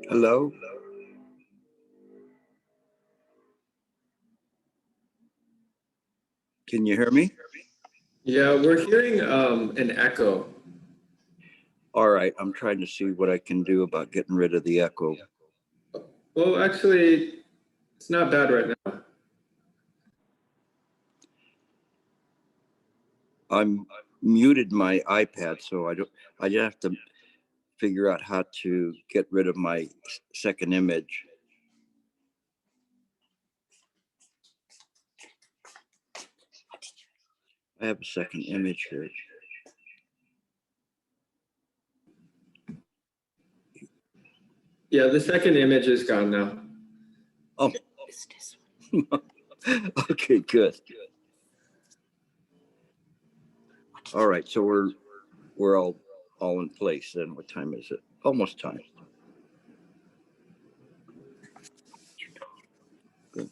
Hello? Can you hear me? Yeah, we're hearing an echo. All right, I'm trying to see what I can do about getting rid of the echo. Well, actually, it's not bad right now. I'm muted my iPad, so I just have to figure out how to get rid of my second image. I have a second image here. Yeah, the second image is gone now. Oh, okay, good. All right, so we're all in place then. What time is it? Almost time. Good.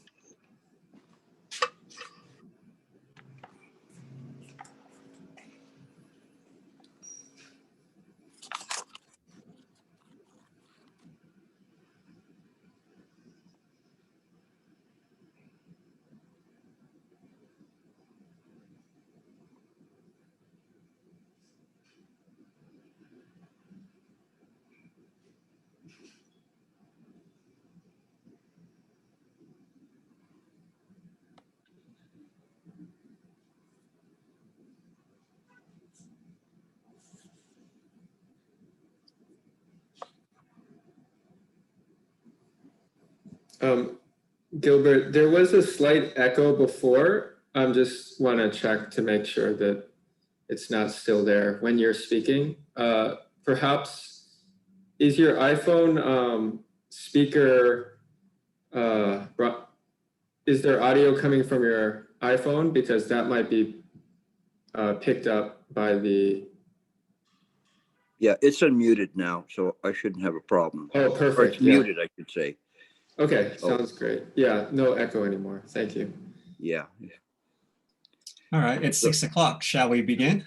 Gilbert, there was a slight echo before. I just want to check to make sure that it's not still there when you're speaking. Perhaps, is your iPhone speaker, is there audio coming from your iPhone? Because that might be picked up by the... Yeah, it's unmuted now, so I shouldn't have a problem. Oh, Or perfect. it's muted, I should say. Okay, sounds great. Yeah, no echo anymore. Thank you. Yeah. All right, it's 6 o'clock. Shall we begin?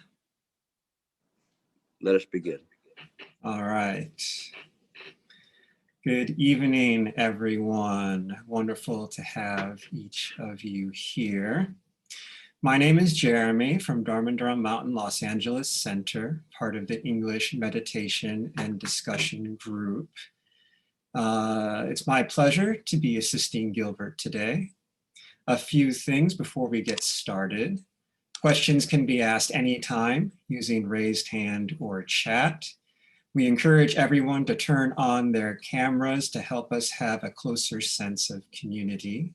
Let us begin. All right. Good evening, everyone. Wonderful to have each of you here. My name is Jeremy from Dharma Drum Mountain, Los Angeles Center, part of the English Meditation and Discussion Group. It's my pleasure to be assisting Gilbert today. A few things before we get started. Questions can be asked anytime using raised hand or chat. We encourage everyone to turn on their cameras to help us have a closer sense of community.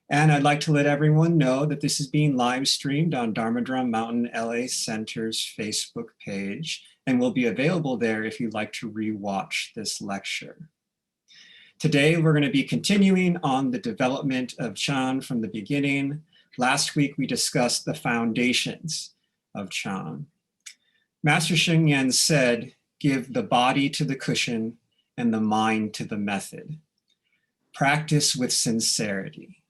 And I'd like to let everyone know that this is being live streamed on Dharma Drum Mountain LA Center's Facebook page and will be available there if you'd like to rewatch this lecture. Today, we're going to be continuing on the development of Chan from the beginning. Last week, we discussed the foundations of Chan. Master Sheng Yen said, "Give the body to the cushion and the mind to the method." Practice with sincerity.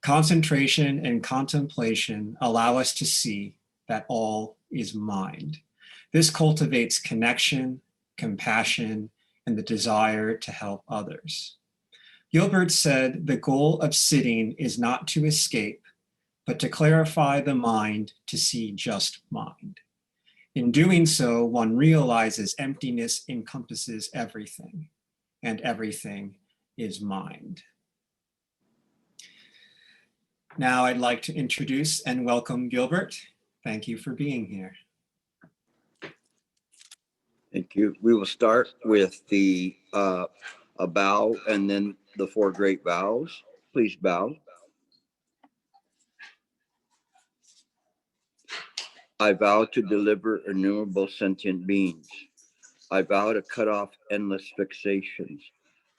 Concentration and contemplation allow us to see that all is mind. This cultivates connection, compassion, and the desire to help others. Gilbert said, the goal of sitting is not to escape, but to clarify the mind to see just mind. In doing so, one realizes emptiness encompasses everything, and everything is mind. Now I'd like to introduce and welcome Gilbert. Thank you for being here. Thank you. We will start with a bow and then the 4 great vows. Please bow. I vow to deliver innumerable sentient beings. I vow to cut off endless fixations.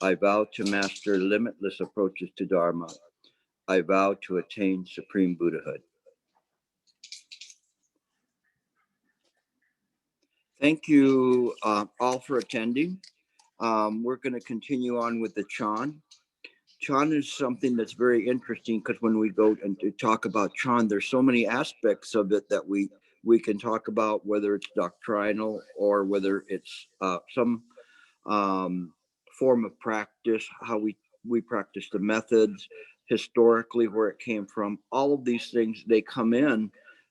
I vow to master limitless approaches to Dharma. I vow to attain supreme Buddhahood. Thank you all for attending. We're going to continue on with the Chan. Chan is something that's very interesting because when we go and to talk about Chan, there's so many aspects of it that we can talk about, whether it's doctrinal or whether it's some form of practice, how we practice the methods, historically where it came from. All of these things, they come in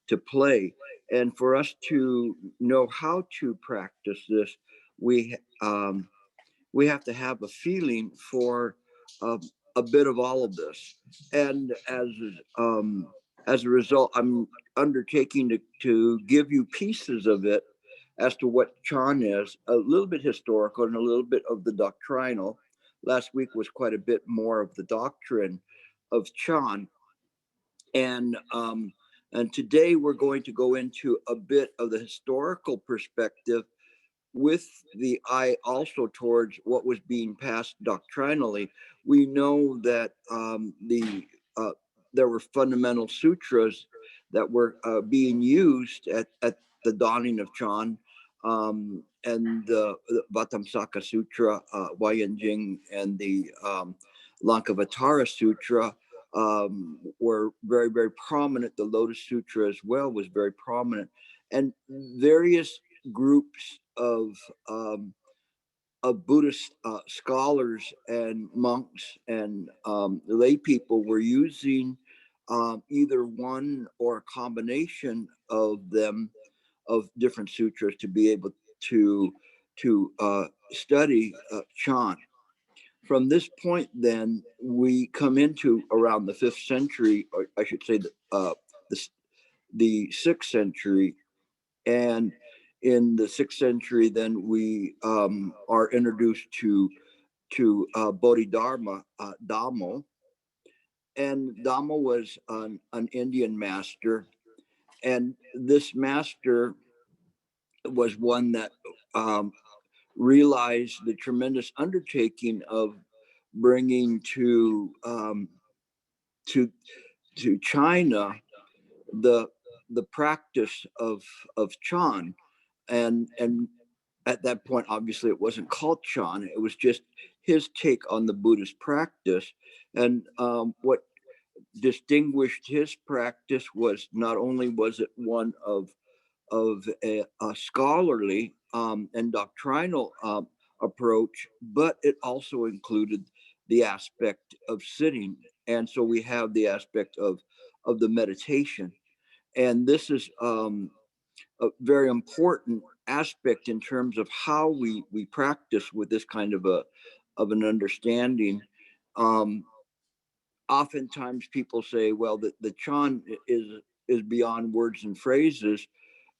to play. And for us to know how to practice this, we have to have a feeling for a bit of all of this. And as a result, I'm undertaking to give you pieces of it as to what Chan is, a little bit historical and a little bit of the doctrinal. Last week was quite a bit more of the doctrine of Chan. And today we're going to go into a bit of the historical perspective with the eye also towards what was being passed doctrinally. We know that there were fundamental sutras that were being used at the dawning of Chan, and the Vatamsaka Sutra, Huayanjing, and the Lankavatara Sutra were very, very prominent. The Lotus Sutra as well was very prominent, and various groups of Buddhist scholars and monks and lay people were using either one or a combination of them, of different sutras, to be able to study Chan. From this point, then we come into around the 5th century, or I should say the 6th century. And in the 6th century, then we are introduced to Bodhidharma, Dhammo. And Dhammo was an Indian master. And this master was one that realized the tremendous undertaking of bringing to China the practice of Chan, and at that point, obviously, it wasn't called Chan; it was just his take on the Buddhist practice. And what distinguished his practice was not only was it one of a scholarly and doctrinal approach, but it also included the aspect of sitting. And so we have the aspect of the meditation. And this is a very important aspect in terms of how we practice with this kind of an understanding. Oftentimes people say, well, the Chan is beyond words and phrases.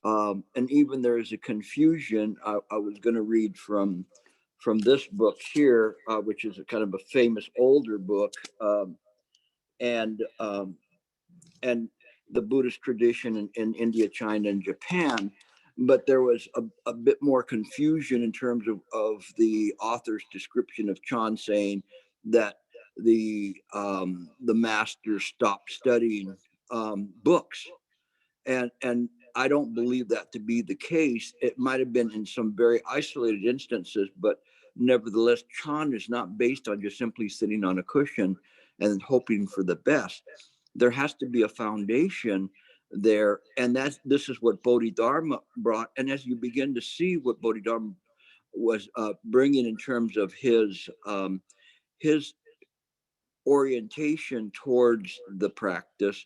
And even there is a confusion. I was going to read from this book here, which is a kind of a famous older book, and the Buddhist tradition in India, China, and Japan. But there was a bit more confusion in terms of the author's description of Chan, saying that the master stopped studying books, and I don't believe that to be the case. It might have been in some very isolated instances, but nevertheless, Chan is not based on just simply sitting on a cushion and hoping for the best. There has to be a foundation there, and this is what Bodhidharma brought. And as you begin to see what Bodhidharma was bringing in terms of his orientation towards the practice,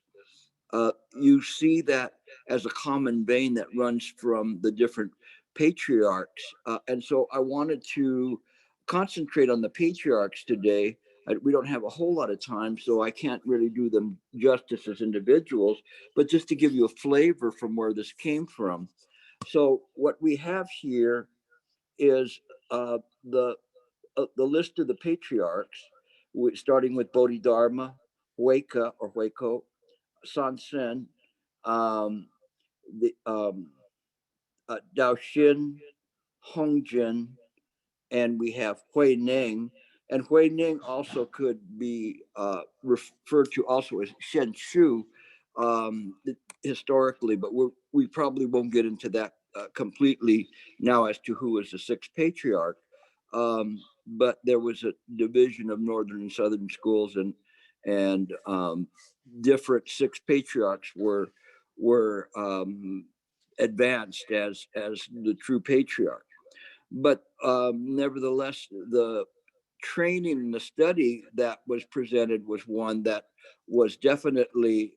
you see that as a common vein that runs from the different patriarchs. And so I wanted to concentrate on the patriarchs today. We don't have a whole lot of time, so I can't really do them justice as individuals, but just to give you a flavor from where this came from. So what we have here is the list of the patriarchs, starting with Bodhidharma, Hueka or Hueko, Sansen, the Daoxin, Hongjin, and we have Hui Ning. And Hui Ning also could be referred to also as Shen Shu historically, but we probably won't get into that completely now as to who is the sixth patriarch. But there was a division of northern and southern schools, and different six patriarchs were advanced as the true patriarch. But nevertheless, the training and the study that was presented was one that was definitely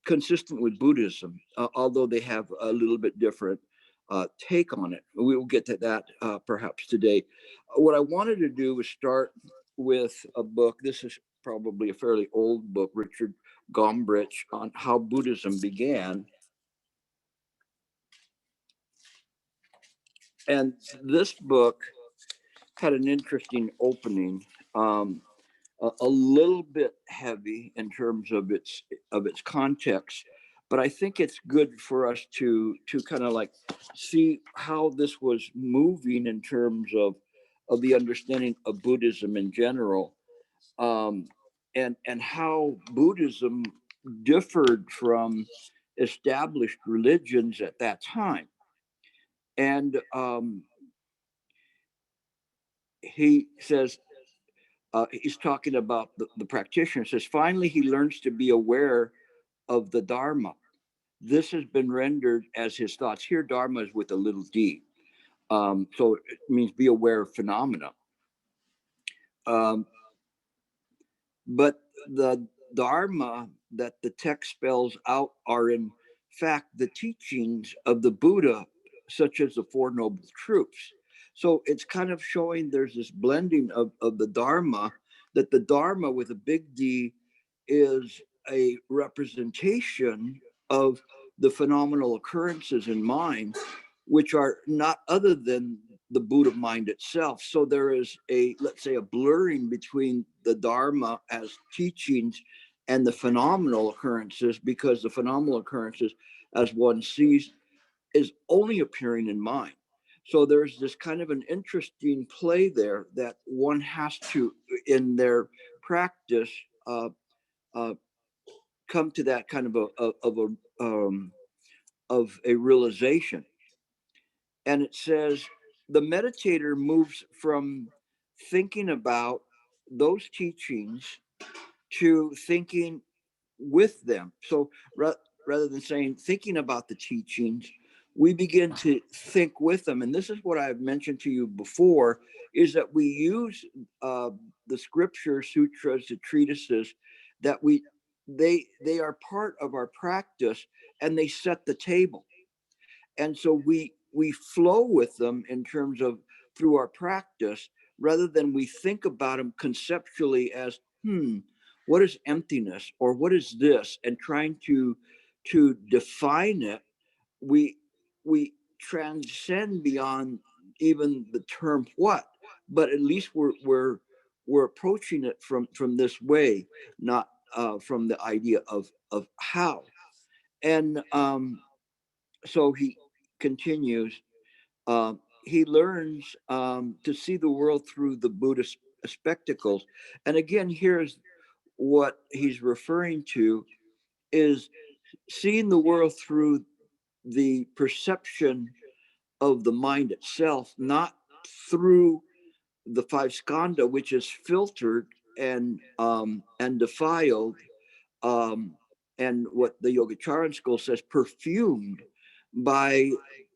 consistent with Buddhism, although they have a little bit different take on it. We will get to that perhaps today. What I wanted to do was start with a book. This is probably a fairly old book, Richard Gombrich, on how Buddhism began. And this book had an interesting opening, a little bit heavy in terms of its context, but I think it's good for us to kind of like see how this was moving in terms of the understanding of Buddhism in general, and how Buddhism differed from established religions at that time. And he says, he's talking about the practitioner, says, finally, he learns to be aware of the Dharma. This has been rendered as his thoughts. Here, Dharma is with a little d. So it means be aware of phenomena. But the Dharma that the text spells out are in fact the teachings of the Buddha, such as the Four Noble Truths. So it's kind of showing there's this blending of the Dharma, that the Dharma with a big D is a representation of the phenomenal occurrences in mind, which are not other than the Buddha mind itself. So there is let's say, a blurring between the Dharma as teachings and the phenomenal occurrences, because the phenomenal occurrences, as one sees, is only appearing in mind. So there's this kind of an interesting play there that one has to, in their practice, come to that kind of a realization. And it says the meditator moves from thinking about those teachings to thinking with them. So rather than saying thinking about the teachings, we begin to think with them. And this is what I've mentioned to you before, is that we use the scripture, sutras, the treatises, that they are part of our practice, and they set the table. And so we flow with them in terms of through our practice, rather than we think about them conceptually as, what is emptiness, or what is this, and trying to define it. We transcend beyond even the term what, but at least we're approaching it from this way, not from the idea of how. And so he continues, he learns to see the world through the Buddhist spectacles. And again, here's what he's referring to, is seeing the world through the perception of the mind itself, not through the five skandha, which is filtered and defiled, and what the Yogacaran school says, perfumed by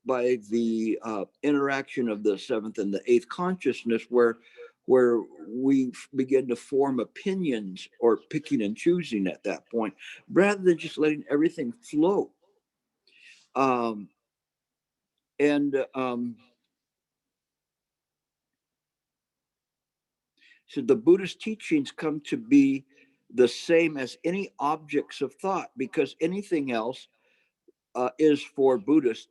the interaction of the seventh and the eighth consciousness, where we begin to form opinions or picking and choosing at that point, rather than just letting everything flow. So the Buddhist teachings come to be the same as any objects of thought, because anything else is for Buddhists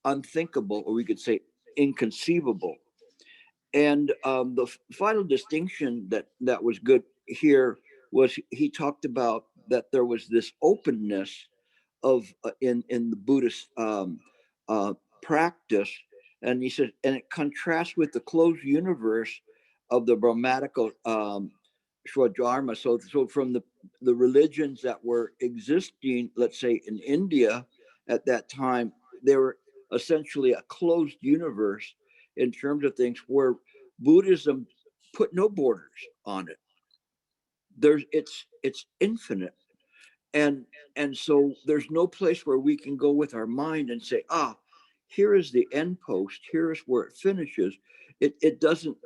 unthinkable, or we could say inconceivable. And the final distinction that was good here was he talked about that there was this openness of in the Buddhist practice, and he said, and it contrasts with the closed universe of the Brahmatical Swadharma. So from the religions that were existing, let's say in India at that time, they were essentially a closed universe in terms of things, where Buddhism put no borders on it. It's infinite. And so there's no place where we can go with our mind and say, here is the end post, here is where it finishes. It doesn't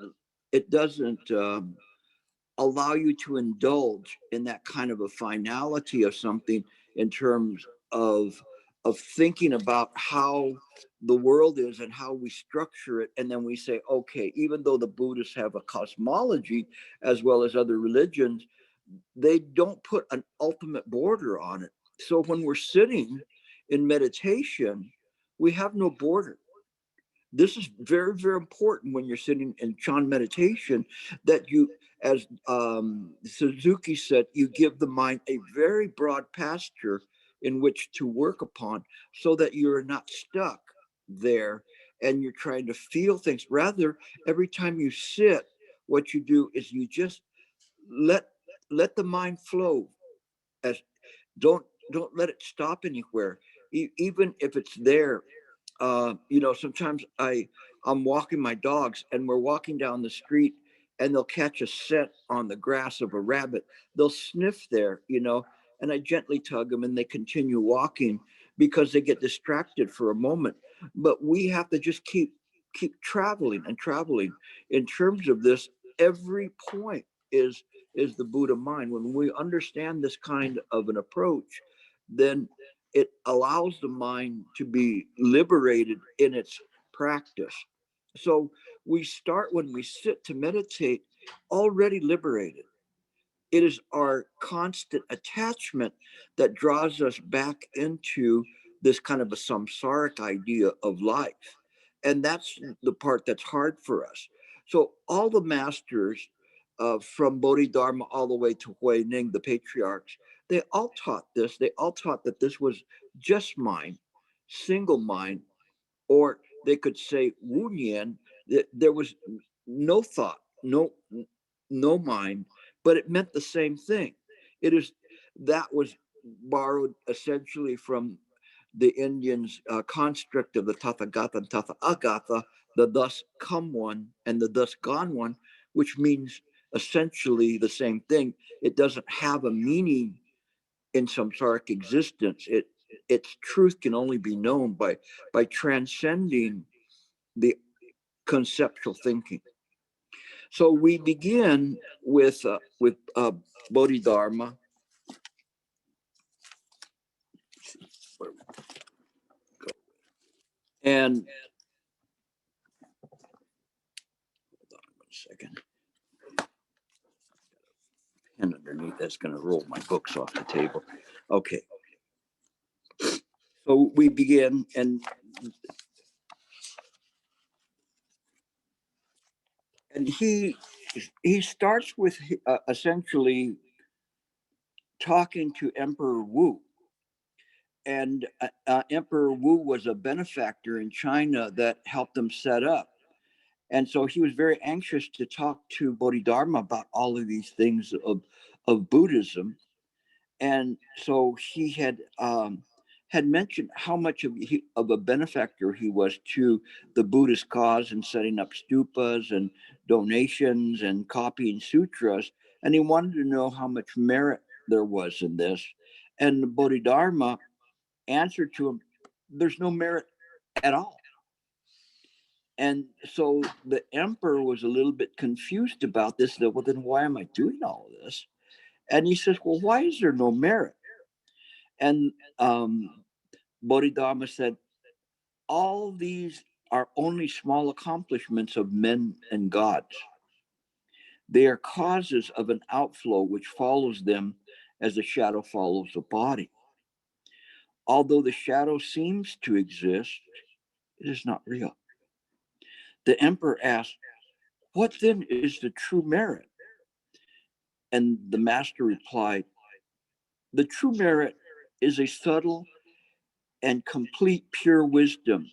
allow you to indulge in that kind of a finality of something, in terms of thinking about how the world is and how we structure it. And then we say, okay, even though the Buddhists have a cosmology as well as other religions, they don't put an ultimate border on it. So when we're sitting in meditation, we have no border. This is very, very important when you're sitting in Chan meditation, that you, as Suzuki said, you give the mind a very broad pasture in which to work upon, so that you're not stuck there and you're trying to feel things. Rather, every time you sit, what you do is you just let the mind flow. As don't let it stop anywhere, even if it's there. Sometimes I'm walking my dogs, and we're walking down the street, and they'll catch a scent on the grass of a rabbit. They'll sniff there, and I gently tug them, and they continue walking because they get distracted for a moment. But we have to just keep traveling and traveling. In terms of this, every point is the Buddha mind. When we understand this kind of an approach, then it allows the mind to be liberated in its practice. So we start, when we sit to meditate, already liberated. It is our constant attachment that draws us back into this kind of a samsaric idea of life. And that's the part that's hard for us. So all the masters, from Bodhidharma all the way to Hui Ning, the patriarchs, they all taught this. They all taught that this was just mind, single mind, or they could say Wu Nian, that there was no thought, no mind, but it meant the same thing. That was borrowed essentially from the Indians' construct of the Tathagata and Tathagata, the thus come one and the thus gone one, which means essentially the same thing. It doesn't have a meaning in samsaric existence. Its truth can only be known by transcending the conceptual thinking. So we begin with Bodhidharma. And hold on 1 second. Pen underneath that's going to roll my books off the table. Okay. So we begin, and he starts with essentially talking to Emperor Wu. And Emperor Wu was a benefactor in China that helped them set up. And so he was very anxious to talk to Bodhidharma about all of these things of Buddhism. And so he had had mentioned how much of a benefactor he was to the Buddhist cause in setting up stupas and donations and copying sutras. And he wanted to know how much merit there was in this. And the Bodhidharma answered to him, there's no merit at all. And so the emperor was a little bit confused about this. Well, then why am I doing all of this? And he says, well, why is there no merit? And Bodhidharma said, all these are only small accomplishments of men and gods. They are causes of an outflow which follows them as the shadow follows the body. Although the shadow seems to exist, it is not real. The emperor asked, what then is the true merit? And the master replied, the true merit is a subtle and complete pure wisdom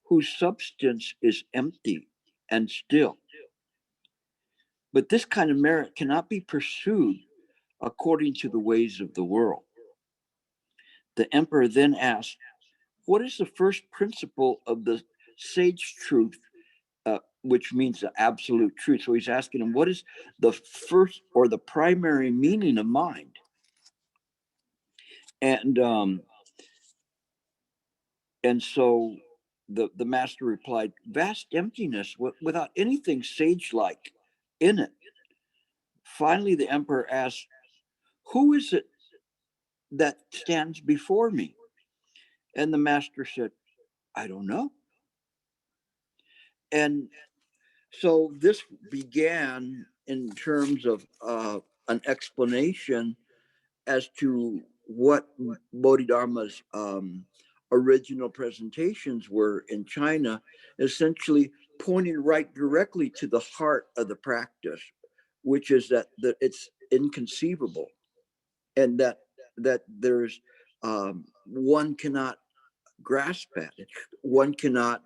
whose substance is empty and still. But this kind of merit cannot be pursued according to the ways of the world. The emperor then asked, what is the first principle of the sage truth, which means the absolute truth? So he's asking him, what is the first or the primary meaning of mind? And so the master replied, vast emptiness without anything sage-like in it. Finally, the emperor asked, who is it that stands before me? And the master said, I don't know. And so this began in terms of an explanation as to what Bodhidharma's original presentations were in China, essentially pointing right directly to the heart of the practice, which is that it's inconceivable, and that there's one cannot grasp at it, one cannot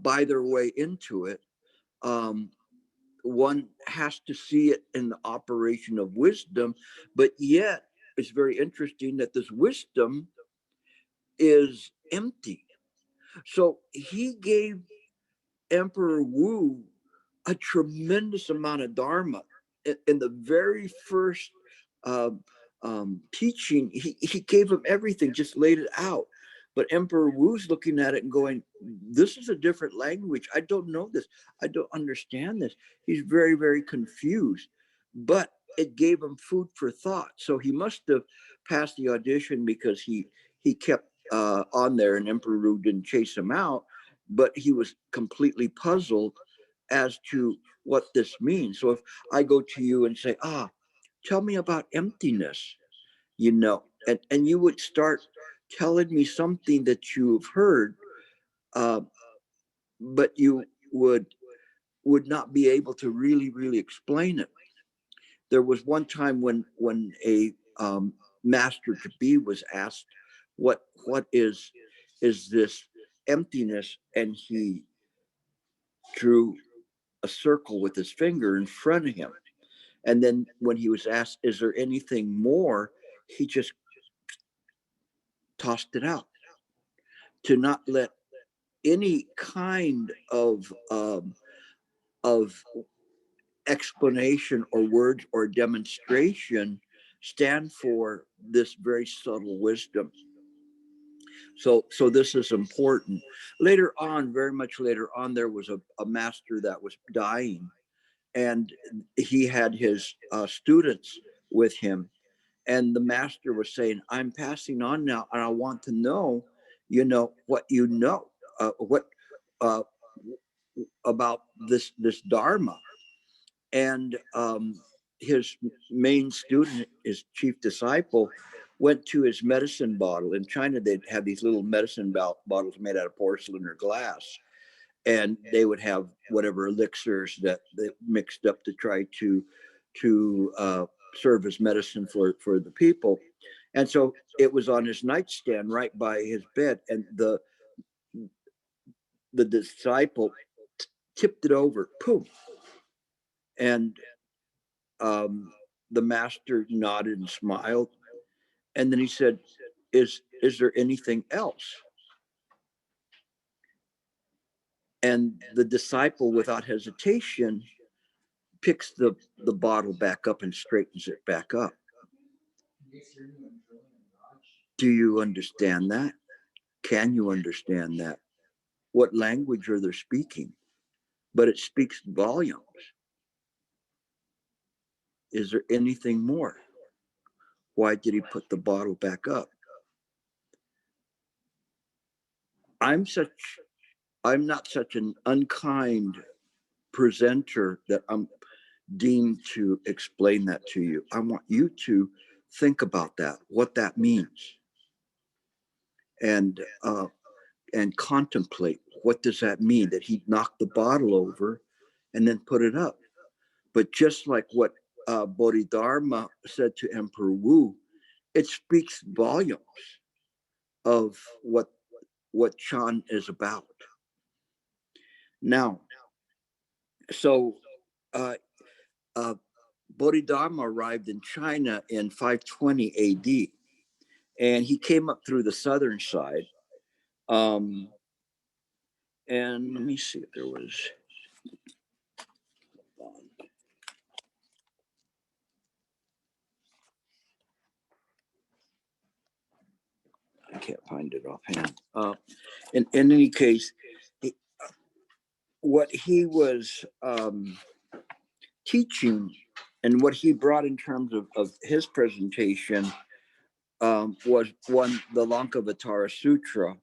buy their way into it. One has to see it in the operation of wisdom, but yet it's very interesting that this wisdom is empty. So he gave Emperor Wu a tremendous amount of Dharma. In the very first teaching, he gave him everything, just laid it out. But Emperor Wu's looking at it and going, this is a different language. I don't know this. I don't understand this. He's very, very confused. But it gave him food for thought. So he must have passed the audition because he kept on there, and Emperor Wu didn't chase him out. But he was completely puzzled as to what this means. So if I go to you and say, tell me about emptiness, and you would start telling me something that you've heard, but you would not be able to really explain it. There was one time when a master to be was asked, what is this emptiness? And he drew a circle with his finger in front of him. And then when he was asked, is there anything more? He just tossed it out to not let any kind of explanation or words or demonstration stand for this very subtle wisdom. So this is important. Later on, very much later on, there was a master that was dying, and he had his students with him. And the master was saying, I'm passing on now, and I want to know, what what about this Dharma. And his main student, his chief disciple, went to his medicine bottle. In China, they'd have these little medicine bottles made out of porcelain or glass. And they would have whatever elixirs that they mixed up to try to serve as medicine for the people. And so it was on his nightstand right by his bed, and the disciple tipped it over, poof. And the master nodded and smiled. And then he said, is is there anything else? And the disciple, without hesitation, picks the bottle back up and straightens it back up. Do you understand that? Can you understand that? What language are they speaking? But it speaks volumes. Is there anything more? Why did he put the bottle back up? I'm not such an unkind presenter that I'm deemed to explain that to you. I want you to think about that, what that means, and contemplate. What does that mean? That he knocked the bottle over and then put it up. But just like what Bodhidharma said to Emperor Wu, it speaks volumes of what Chan is about. Now, so Bodhidharma arrived in China in 520 AD, and he came up through the southern side. And let me see if there was. I can't find it offhand. In any case, what he was teaching and what he brought in terms of his presentation was one, the Lankavatara Sutra,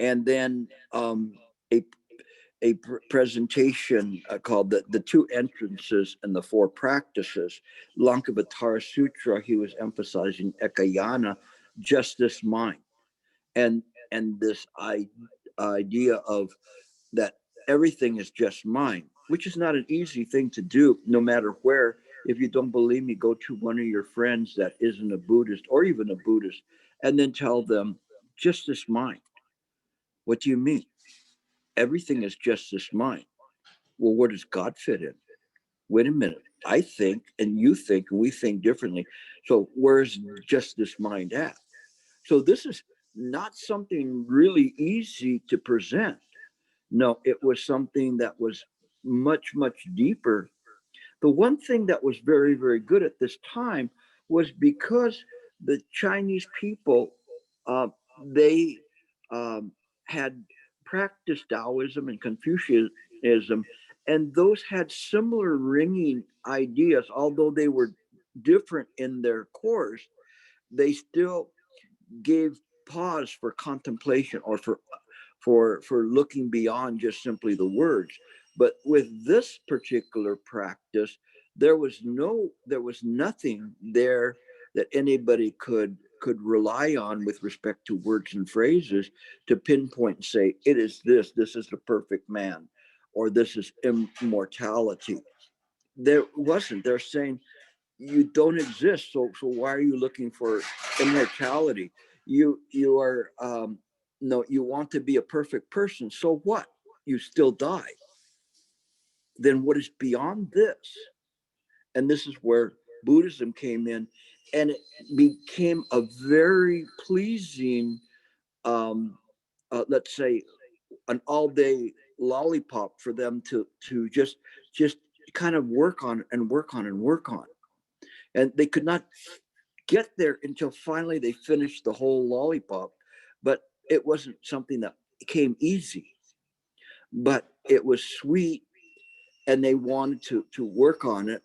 and then a presentation called the two entrances and the four practices. Lankavatara Sutra, he was emphasizing ekayana, just this mind, and this idea of that everything is just mind, which is not an easy thing to do, no matter where. If you don't believe me, go to one of your friends that isn't a Buddhist or even a Buddhist, and then tell them, just this mind. What do you mean? Everything is just this mind. Well, where does God fit in? Wait a minute. I think, and you think, and we think differently. So where's just this mind at? So this is not something really easy to present. No, it was something that was much, much deeper. The one thing that was very, very good at this time was because the Chinese people, they had practiced Taoism and Confucianism, and those had similar ringing ideas, although they were different in their cores. They still gave pause for contemplation or for looking beyond just simply the words. But with this particular practice, there was nothing there that anybody could rely on with respect to words and phrases to pinpoint and say, it is this is the perfect man, or this is immortality. There wasn't. They're saying you don't exist, so why are you looking for immortality? You are no, you want to be a perfect person, so what? You still die. Then what is beyond this? And this is where Buddhism came in, and it became a very pleasing let's say an all-day lollipop for them to just kind of work on and work on and work on. And they could not get there until finally they finished the whole lollipop. But it wasn't something that came easy, but it was sweet, and they wanted to work on it.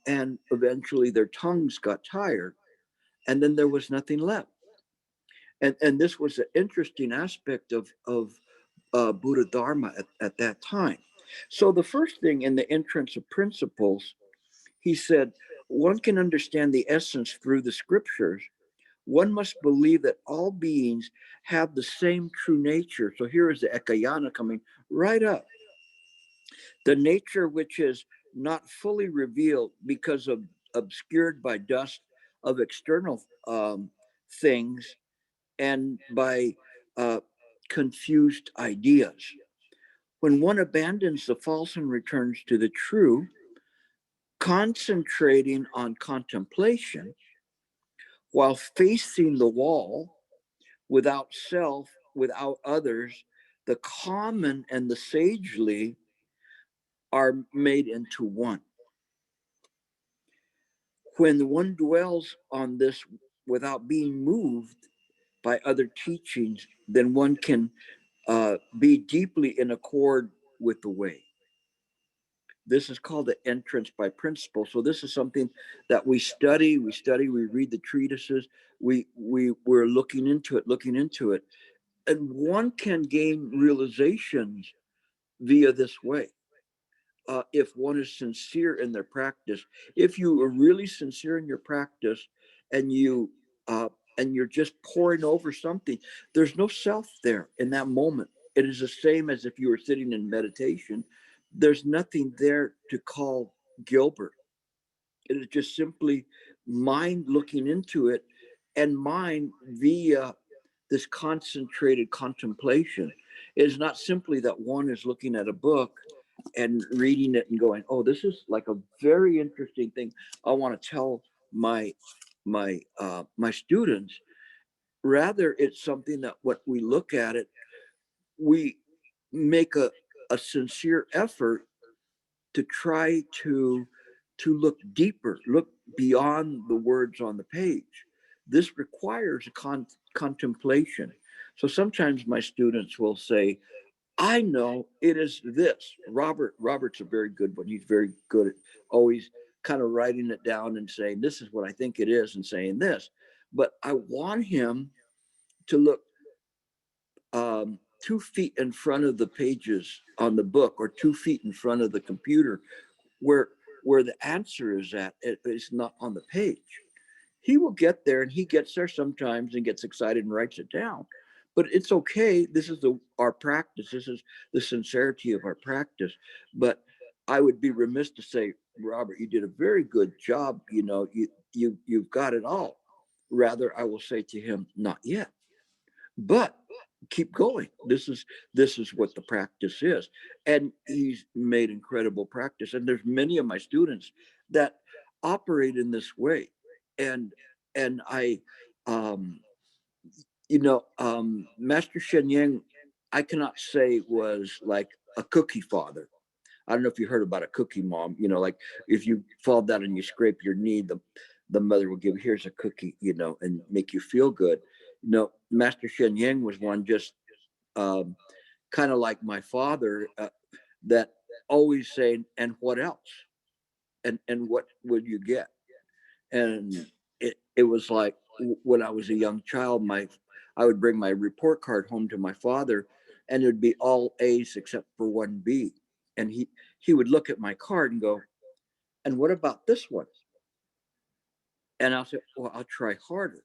And eventually their tongues got tired, and then there was nothing left. And this was an interesting aspect of Bodhidharma at that time. So the first thing in the entrance of principles, he said, one can understand the essence through the scriptures. One must believe that all beings have the same true nature. So here is the ekayana coming right up. The nature which is not fully revealed because of obscured by dust of external things and by confused ideas. When one abandons the false and returns to the true, concentrating on contemplation, while facing the wall, without self, without others, the common and the sagely are made into one. When one dwells on this without being moved by other teachings, then one can be deeply in accord with the way. This is called the entrance by principle. So this is something that we study, we read the treatises, we're looking into it. And one can gain realizations via this way. If one is sincere in their practice, if you are really sincere in your practice, and you're just pouring over something, there's no self there in that moment. It is the same as if you were sitting in meditation. There's nothing there to call Gilbert. It is just simply mind looking into it, and mind via this concentrated contemplation. It is not simply that one is looking at a book and reading it and going, oh, this is like a very interesting thing I want to tell my students. Rather, it's something that when we look at it, we make a sincere effort to try to look deeper, look beyond the words on the page. This requires a contemplation. So sometimes my students will say, I know it is this. Robert's a very good one. He's very good at always kind of writing it down and saying, this is what I think it is, and saying this. But I want him to look 2 feet in front of the pages on the book, or 2 feet in front of the computer, where the answer is at. It's not on the page. He will get there, and he gets there sometimes and gets excited and writes it down. But it's okay. This is our practice. This is the sincerity of our practice. But I would be remiss to say, Robert, you did a very good job. You know, you've got it all. Rather, I will say to him, not yet, but keep going. This is what the practice is. And he's made incredible practice. And there's many of my students that operate in this way. And I, Master Shen Yang, I cannot say was like a cookie father. I don't know if you heard about a cookie mom, like if you fall down and you scrape your knee, the mother will give, here's a cookie, and make you feel good. Master Shen Yang was one just kind of like my father, that always saying, and what else? And what would you get? And it was like when I was a young child, I would bring my report card home to my father, and it would be all A's except for 1 B. And he would look at my card and go, and what about this one? And I'll say, well, I'll try harder.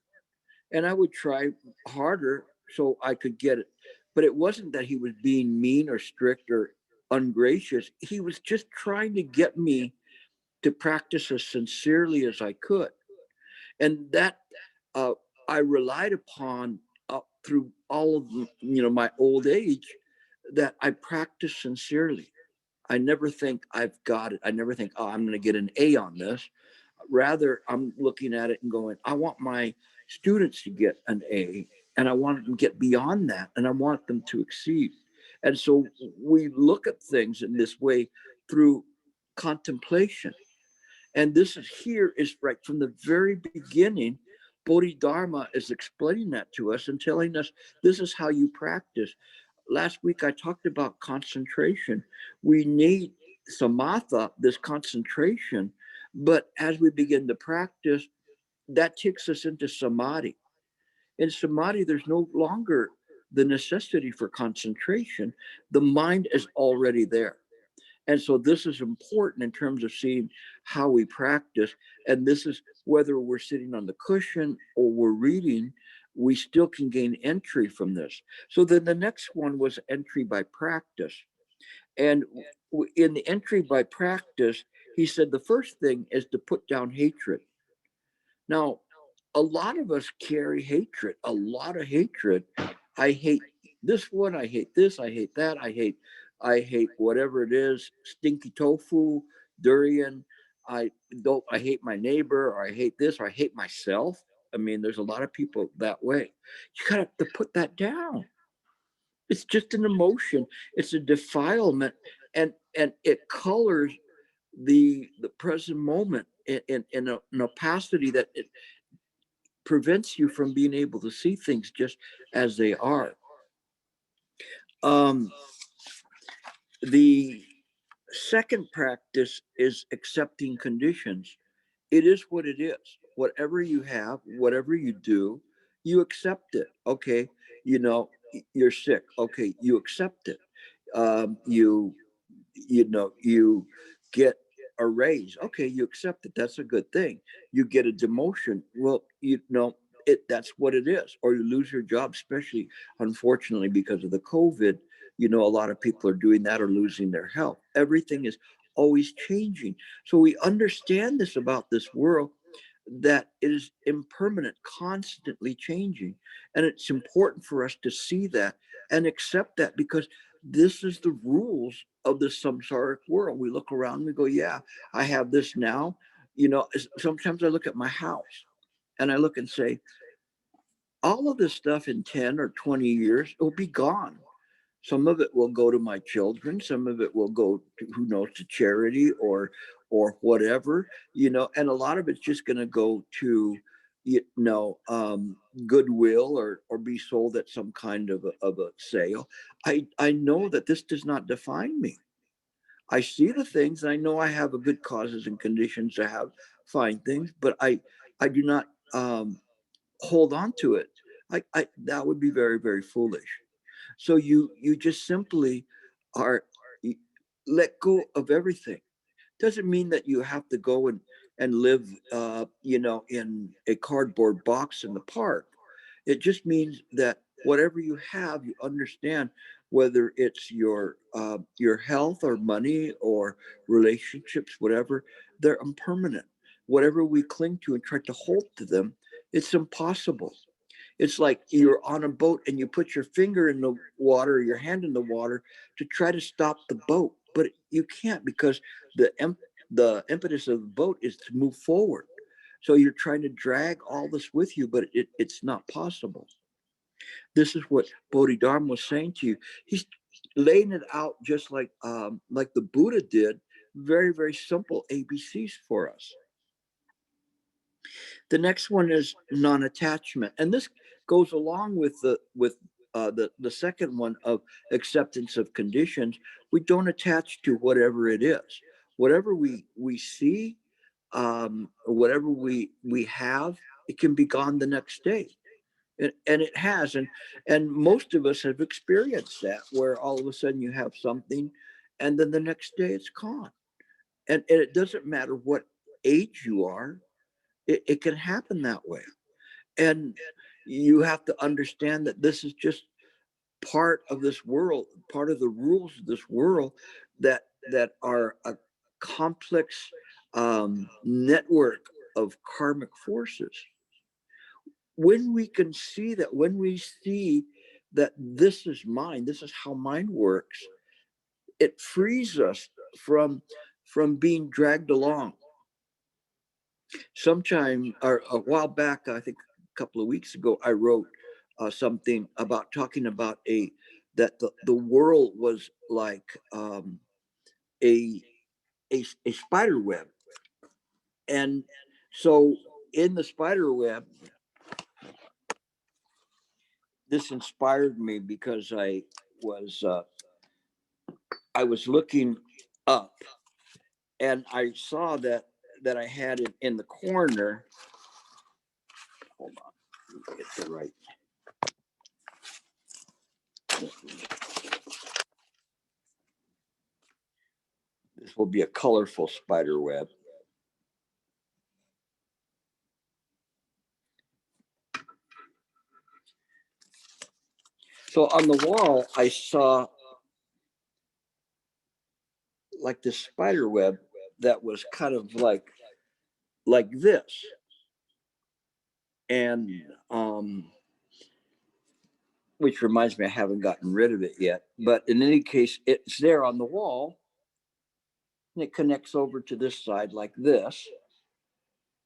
And I would try harder so I could get it. But it wasn't that he was being mean or strict or ungracious. He was just trying to get me to practice as sincerely as I could. And that I relied upon through all of my old age, that I practice sincerely. I never think I've got it. I never think, oh, I'm going to get an A on this. Rather, I'm looking at it and going, I want my students to get an A, and I want them to get beyond that, and I want them to exceed. And so we look at things in this way through contemplation. And this is right from the very beginning. Bodhidharma is explaining that to us and telling us this is how you practice. Last week I talked about concentration. We need samatha, this concentration, but as we begin to practice, that takes us into samadhi. In samadhi, there's no longer the necessity for concentration. The mind is already there. And so this is important in terms of seeing how we practice. And this is whether we're sitting on the cushion or we're reading, we still can gain entry from this. So then the next one was entry by practice. And in the entry by practice, he said the first thing is to put down hatred. Now, a lot of us carry hatred, a lot of hatred. I hate this one, I hate this, I hate that, I hate whatever it is, stinky tofu, durian. I hate my neighbor, or I hate this, or I hate myself. I mean, there's a lot of people that way. You gotta have to put that down. It's just an emotion. It's a defilement, and it colors the present moment in an opacity that it prevents you from being able to see things just as they are. The second practice is accepting conditions. It is what it is. Whatever you have, whatever you do, you accept it. Okay, you know, you're sick. Okay, you accept it. You you get a raise. Okay, you accept it. That's a good thing. You get a demotion. Well, that's what it is. Or you lose your job, especially unfortunately because of the COVID. A lot of people are doing that or losing their health. Everything is always changing. So we understand this about this world, that it is impermanent, constantly changing. And it's important for us to see that and accept that, because this is the rules of the samsaric world. We look around and we go, yeah, I have this now. Sometimes I look at my house and I look and say, all of this stuff in 10 or 20 years, it will be gone. Some of it will go to my children. Some of it will go to, who knows, to charity or whatever, and a lot of it's just going to go to, goodwill or be sold at some kind of a sale. I know that this does not define me. I see the things. I know I have a good causes and conditions to have fine things, but I do not hold on to it. That would be very, very foolish. So you just simply are let go of everything. Doesn't mean that you have to go and live in a cardboard box in the park. It just means that whatever you have, you understand, whether it's your health or money or relationships, whatever, they're impermanent. Whatever we cling to and try to hold to them, it's impossible. It's like you're on a boat and you put your finger in the water, or your hand in the water to try to stop the boat, but you can't, because the impetus of the boat is to move forward. So you're trying to drag all this with you, but it's not possible. This is what Bodhidharma was saying to you. He's laying it out just like the Buddha did, very, very simple ABCs for us. The next one is non-attachment, and this goes along with the second one of acceptance of conditions. We don't attach to whatever it is, whatever we see, whatever we have. It can be gone the next day, and it has, and most of us have experienced that, where all of a sudden you have something, and then the next day it's gone, and it doesn't matter what age you are. It can happen that way. And you have to understand that this is just part of this world, part of the rules of this world, that are a complex network of karmic forces. When we can see that, when we see that this is mine, this is how mine works, it frees us from being dragged along. Sometime or a while back, I think a couple of weeks ago, I wrote something about talking about that the world was like a, a spider web. And so in the spider web, this inspired me because was I was looking up and I saw that I had it in the corner. Hold on, let me get the right. This will be a colorful spider web. So on the wall, I saw like this spider web that was kind of like this. And which reminds me, I haven't gotten rid of it yet. But in any case, it's there on the wall. And it connects over to this side like this.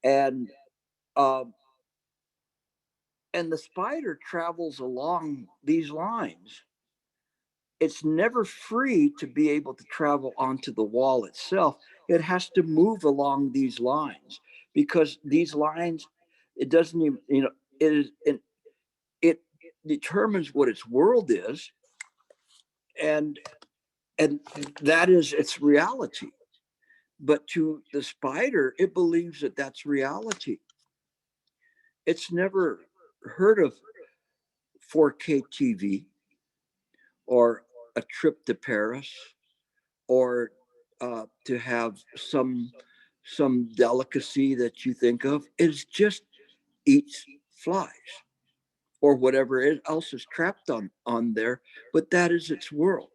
And And the spider travels along these lines. It's never free to be able to travel onto the wall itself. It has to move along these lines, because these lines, it doesn't even, it is, it determines what its world is, and that is its reality. But to the spider, it believes that that's reality. It's never heard of 4K TV or a trip to Paris, or to have some delicacy that you think of. It's just eats flies or whatever else is trapped on there, but that is its world.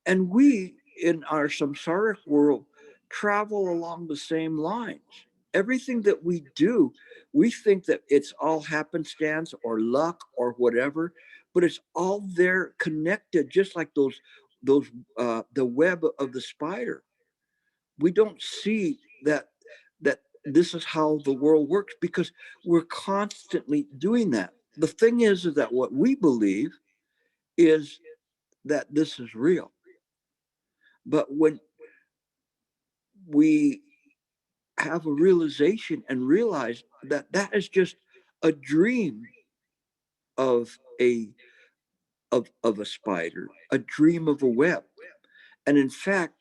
And we in our samsaric world travel along the same lines. Everything that we do, we think that it's all happenstance or luck or whatever, but it's all there connected, just like those the web of the spider. We don't see that this is how the world works, because we're constantly doing that. The thing is that what we believe is that this is real. But when we have a realization and realize that that is just a dream of a spider, a dream of a web, and in fact,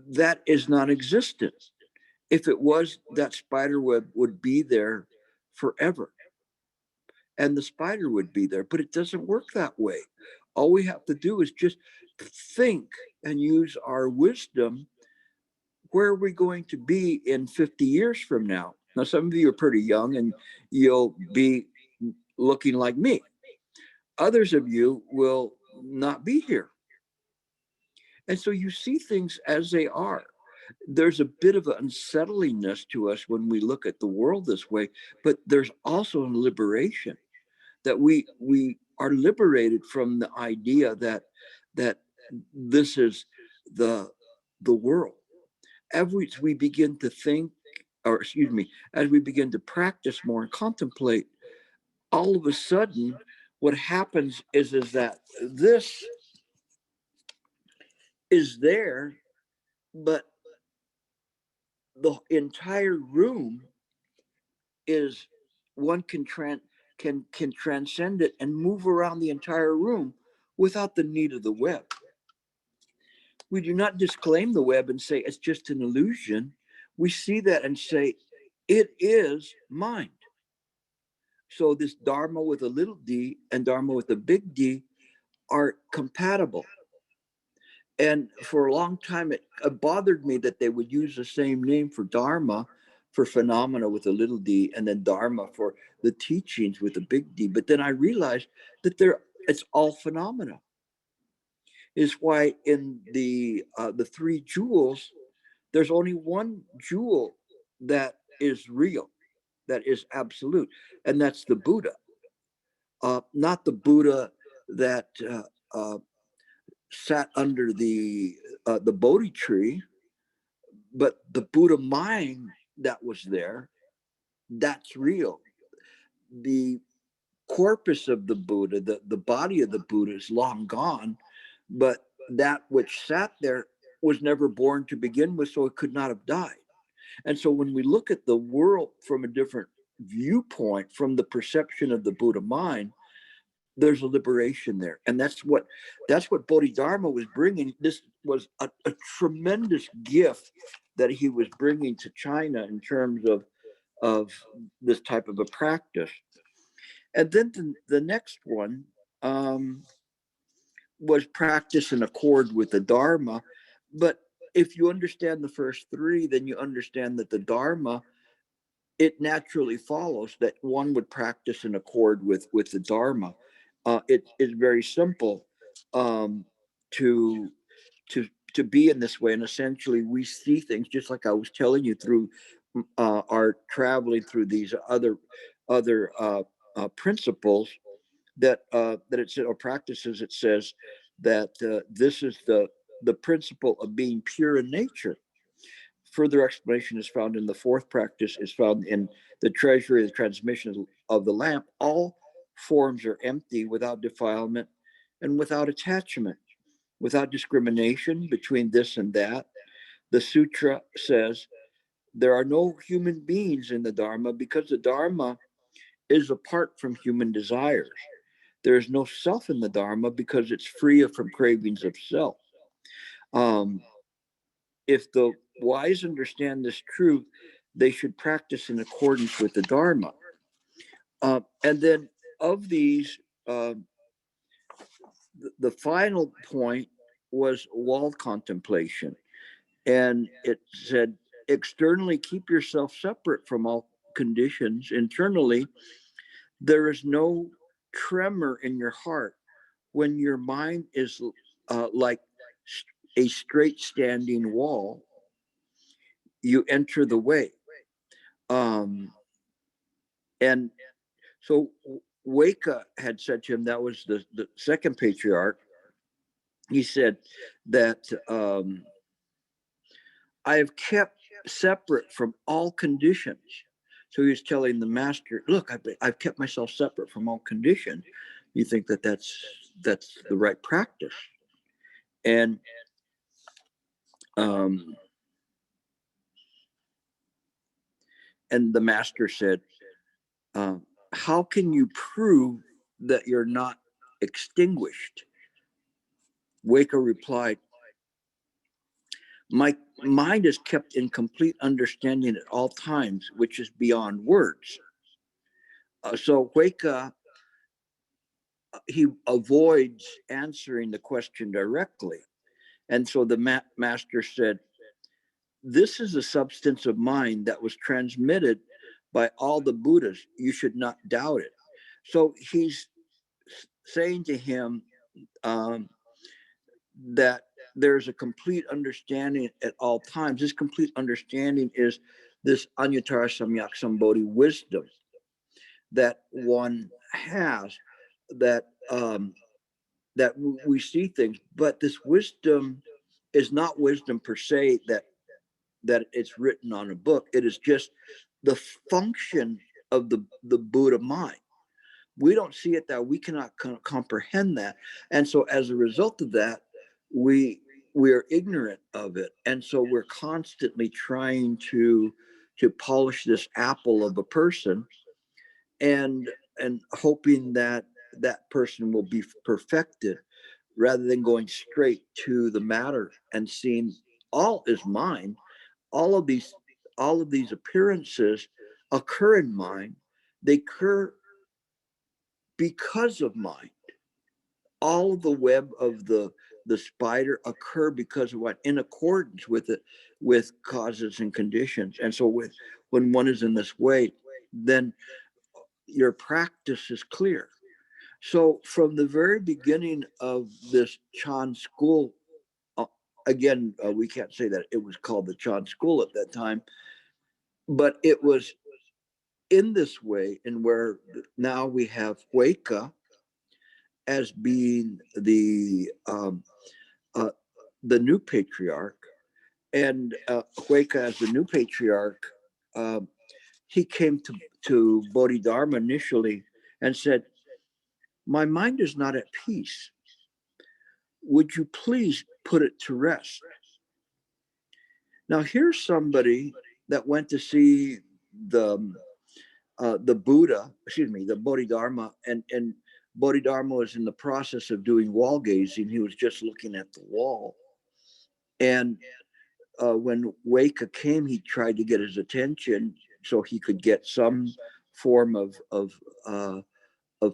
that is non-existent. If it was, that spider web would be there forever, and the spider would be there. But it doesn't work that way. All we have to do is just think and use our wisdom. Where are we going to be in 50 years from now? Now, some of you are pretty young and you'll be looking like me. Others of you will not be here. And so you see things as they are. There's a bit of an unsettlingness to us when we look at the world this way, but there's also a liberation, that we are liberated from the idea that this is the world. As we begin to think, or excuse me, as we begin to practice more and contemplate, all of a sudden, what happens is that this is there, but the entire room is, one can transcend it and move around the entire room without the need of the web. We do not disclaim the web and say it's just an illusion. We see that and say it is mind. So this Dharma with a little d and Dharma with a big D are compatible. And for a long time, it bothered me that they would use the same name for Dharma, for phenomena with a little d, and then Dharma for the teachings with a big D. But then I realized that it's all phenomena. Is why in the three jewels, there's only one jewel that is real, that is absolute, and that's the Buddha. Not the Buddha that sat under the Bodhi tree, but the Buddha mind that was there, that's real. The corpus of the Buddha, the body of the Buddha is long gone, but that which sat there was never born to begin with, so it could not have died. And so when we look at the world from a different viewpoint, from the perception of the Buddha mind, there's a liberation there. And that's what Bodhidharma was bringing. This was a tremendous gift that he was bringing to China in terms of this type of a practice. And then the next one was practice in accord with the Dharma. But if you understand the first three, then you understand that the Dharma, it naturally follows that one would practice in accord with the Dharma. It is very simple to be in this way, and essentially we see things just like I was telling you through our traveling through these other principles that it said, or practices. It says that this is the principle of being pure in nature. further explanation is found in the fourth practice, is found in the treasury, the transmission of the lamp. All forms are empty without defilement and without attachment, without discrimination between this and that. The sutra says there are no human beings in the Dharma because the Dharma is apart from human desires. There is no self in the Dharma because it's free from cravings of self. If the wise understand this truth, they should practice in accordance with the Dharma. And then of these, the final point was wall contemplation. And it said, externally, keep yourself separate from all conditions. Internally, there is no tremor in your heart when your mind is like a straight standing wall. You enter the way. And so Weka had said to him, that was the second patriarch, he said that I have kept separate from all conditions. So he was telling the master, look, I've kept myself separate from all conditions. You think that that's the right practice? And the master said, how can you prove that you're not extinguished? Weka replied, my mind is kept in complete understanding at all times, which is beyond words. So Weka, he avoids answering the question directly. And so the master said, this is the substance of mind that was transmitted by all the Buddhas. You should not doubt it. So he's saying to him that there's a complete understanding at all times. This complete understanding is this Anuttara Samyak Sambodhi wisdom that one has, that that we see things, but this wisdom is not wisdom per se that it's written on a book. It is just the function of the Buddha mind. We don't see it that we cannot comprehend that, and so as a result of that, we are ignorant of it, and so we're constantly trying to polish this apple of a person, and hoping that that person will be perfected, rather than going straight to the matter and seeing all is mind. All of these appearances occur in mind. They occur because of mind. All of the web of the spider occur because of what? In accordance with it, with causes and conditions. And so when one is in this way, then your practice is clear. So from the very beginning of this Chan school, again, we can't say that it was called the Chan school at that time, but it was in this way, and where now we have Weka as being the new patriarch, and Weka as the new patriarch, he came to Bodhidharma initially and said, my mind is not at peace. Would you please put it to rest? Now here's somebody that went to see the Buddha, the Bodhidharma, and Bodhidharma was in the process of doing wall gazing. He was just looking at the wall. And when Weka came, he tried to get his attention so he could get some form of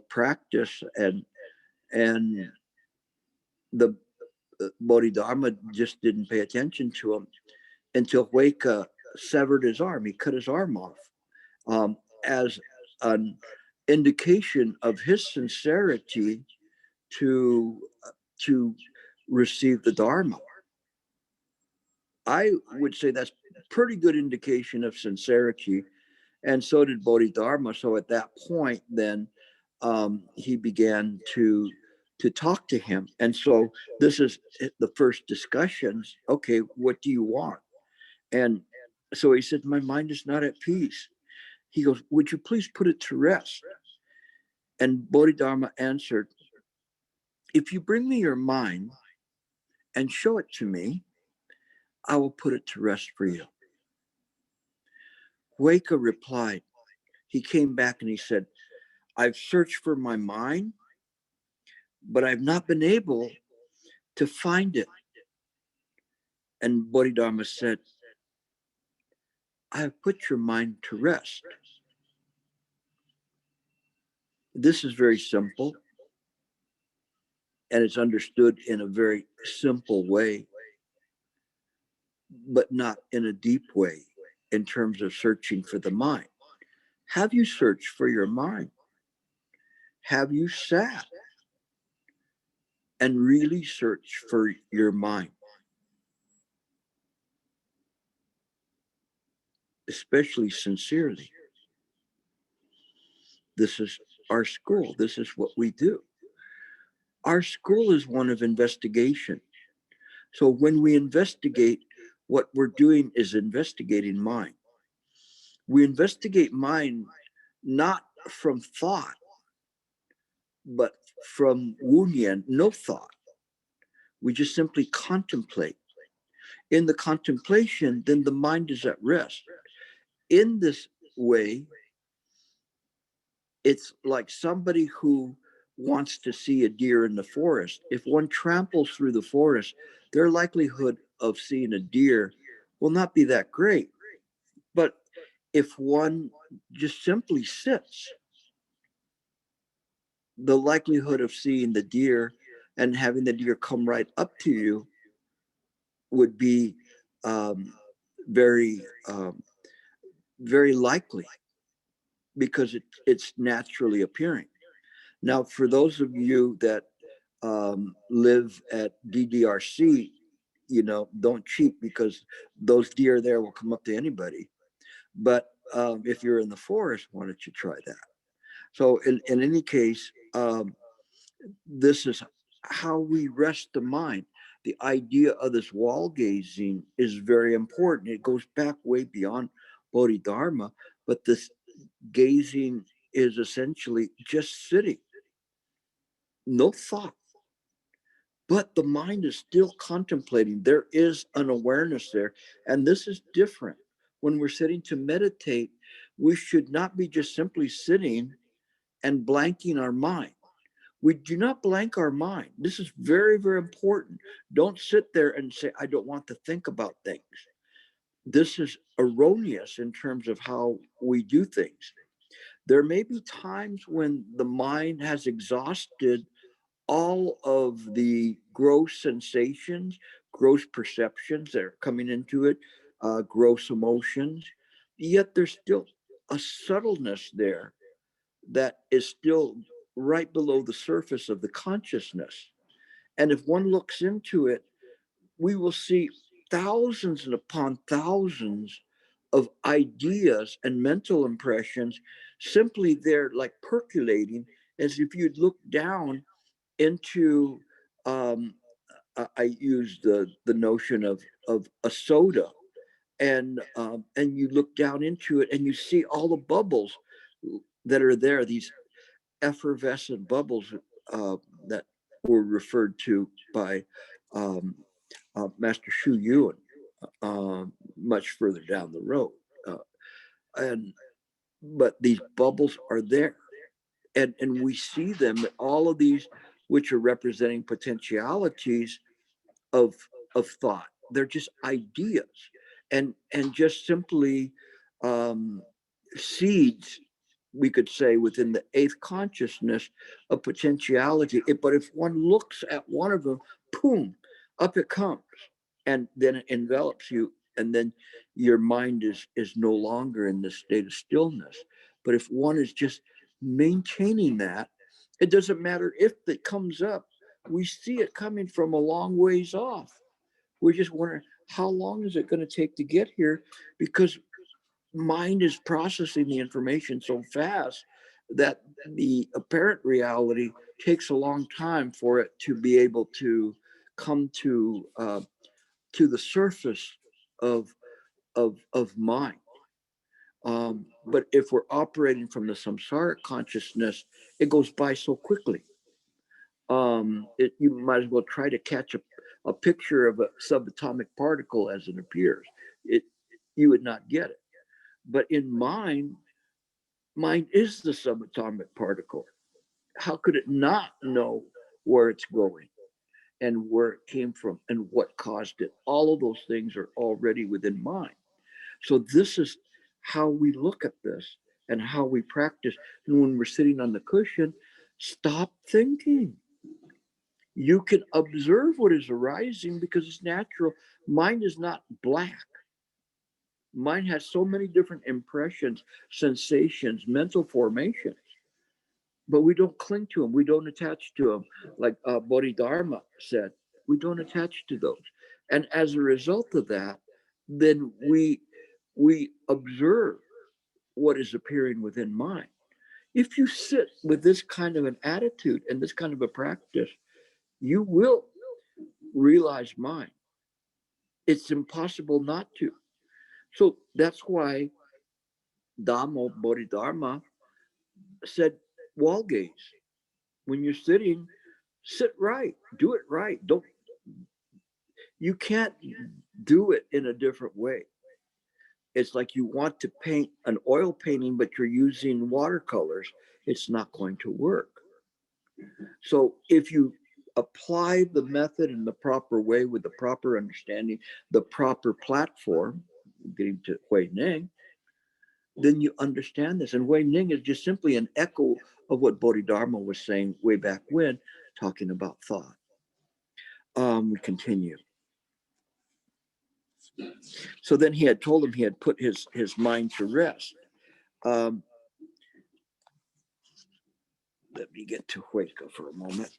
practice, and the Bodhidharma just didn't pay attention to him until Weka severed his arm. He cut his arm off as an indication of his sincerity to receive the Dharma. I would say that's a pretty good indication of sincerity, and so did Bodhidharma. So at that point, then he began to talk to him, and so this is the first discussions. Okay, what do you want? And So he said, my mind is not at peace. He goes, would you please put it to rest? And Bodhidharma answered, if you bring me your mind and show it to me, I will put it to rest for you. Weka replied, he came back and he said, I've searched for my mind, but I've not been able to find it. And Bodhidharma said, I have put your mind to rest. This is very simple, and it's understood in a very simple way, but not in a deep way in terms of searching for the mind. Have you searched for your mind? Have you sat and really searched for your mind? Especially sincerely. This is our school. This is what we do. Our school is one of investigation. So when we investigate, what we're doing is investigating mind. We investigate mind not from thought, but from Wunyan, no thought. We just simply contemplate. In the contemplation, then the mind is at rest. In this way, it's like somebody who wants to see a deer in the forest. If one tramples through the forest, their likelihood of seeing a deer will not be that great. But if one just simply sits, the likelihood of seeing the deer and having the deer come right up to you would be very, very likely, because it's naturally appearing. Now, for those of you that live at DDRC, don't cheat, because those deer there will come up to anybody. But if you're in the forest, why don't you try that? So in any case, this is how we rest the mind. The idea of this wall gazing is very important. It goes back way beyond Bodhidharma, but this gazing is essentially just sitting, no thought. But the mind is still contemplating. There is an awareness there. And this is different. When we're sitting to meditate, we should not be just simply sitting and blanking our mind. We do not blank our mind. This is very, very important. Don't sit there and say, I don't want to think about things. This is erroneous in terms of how we do things. There may be times when the mind has exhausted all of the gross sensations, gross perceptions that are coming into it, gross emotions, yet there's still a subtleness there that is still right below the surface of the consciousness. And if one looks into it, we will see thousands and upon thousands of ideas and mental impressions simply there, like percolating, as if you'd look down into I use the notion of a soda, and you look down into it and you see all the bubbles that are there, these effervescent bubbles that were referred to by Master Shu Yuan much further down the road. And but these bubbles are there, and we see them, all of these, which are representing potentialities of thought. They're just ideas, and just simply seeds, we could say, within the eighth consciousness of potentiality. But if one looks at one of them, boom, up it comes, and then it envelops you, and then your mind is no longer in this state of stillness. But if one is just maintaining that, it doesn't matter if it comes up. We see it coming from a long ways off. We just wonder, how long is it going to take to get here? Because mind is processing the information so fast that the apparent reality takes a long time for it to be able to come to the surface of of mind. But if we're operating from the samsaric consciousness, it goes by so quickly. You might as well try to catch a picture of a subatomic particle as it appears. You would not get it. But in mind is the subatomic particle. How could it not know where it's going and where it came from and what caused it? All of those things are already within mind. So this is how we look at this and how we practice. And when we're sitting on the cushion, stop thinking. You can observe what is arising because it's natural. Mind is not black. Mind has so many different impressions, sensations, mental formations, but we don't cling to them. We don't attach to them. Like Bodhidharma said, we don't attach to those. And as a result of that, then we observe what is appearing within mind. If you sit with this kind of an attitude and this kind of a practice, you will realize mind. It's impossible not to. So that's why Dhammo Bodhidharma said, wall gaze. When you're sitting, sit right, do it right. You can't do it in a different way. It's like you want to paint an oil painting, but you're using watercolors. It's not going to work. So if you apply the method in the proper way with the proper understanding, the proper platform, getting to Hui Ning, then you understand this. And Hui Ning is just simply an echo of what Bodhidharma was saying way back when, talking about thought. We continue. So then he had told him he had put his mind to rest. Let me get to Hueca for a moment.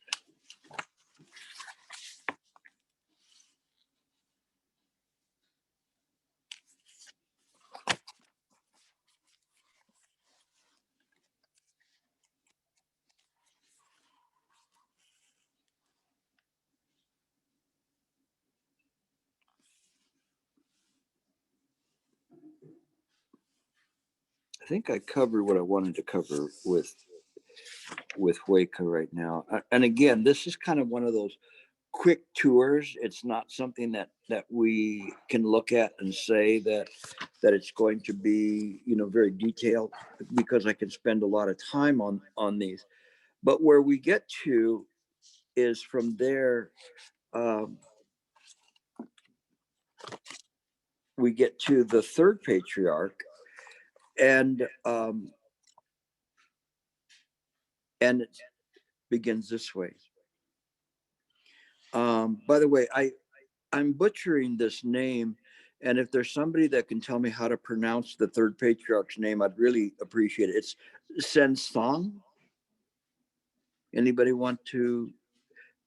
I think I covered what I wanted to cover with Hueca right now. And again, this is kind of one of those quick tours. It's not something that we can look at and say that it's going to be, very detailed, because I can spend a lot of time on these. But where we get to is from there, we get to the third patriarch, and it begins this way. By the way, I'm butchering this name, and if there's somebody that can tell me how to pronounce the third patriarch's name, I'd really appreciate it. It's Sensong. Anybody want to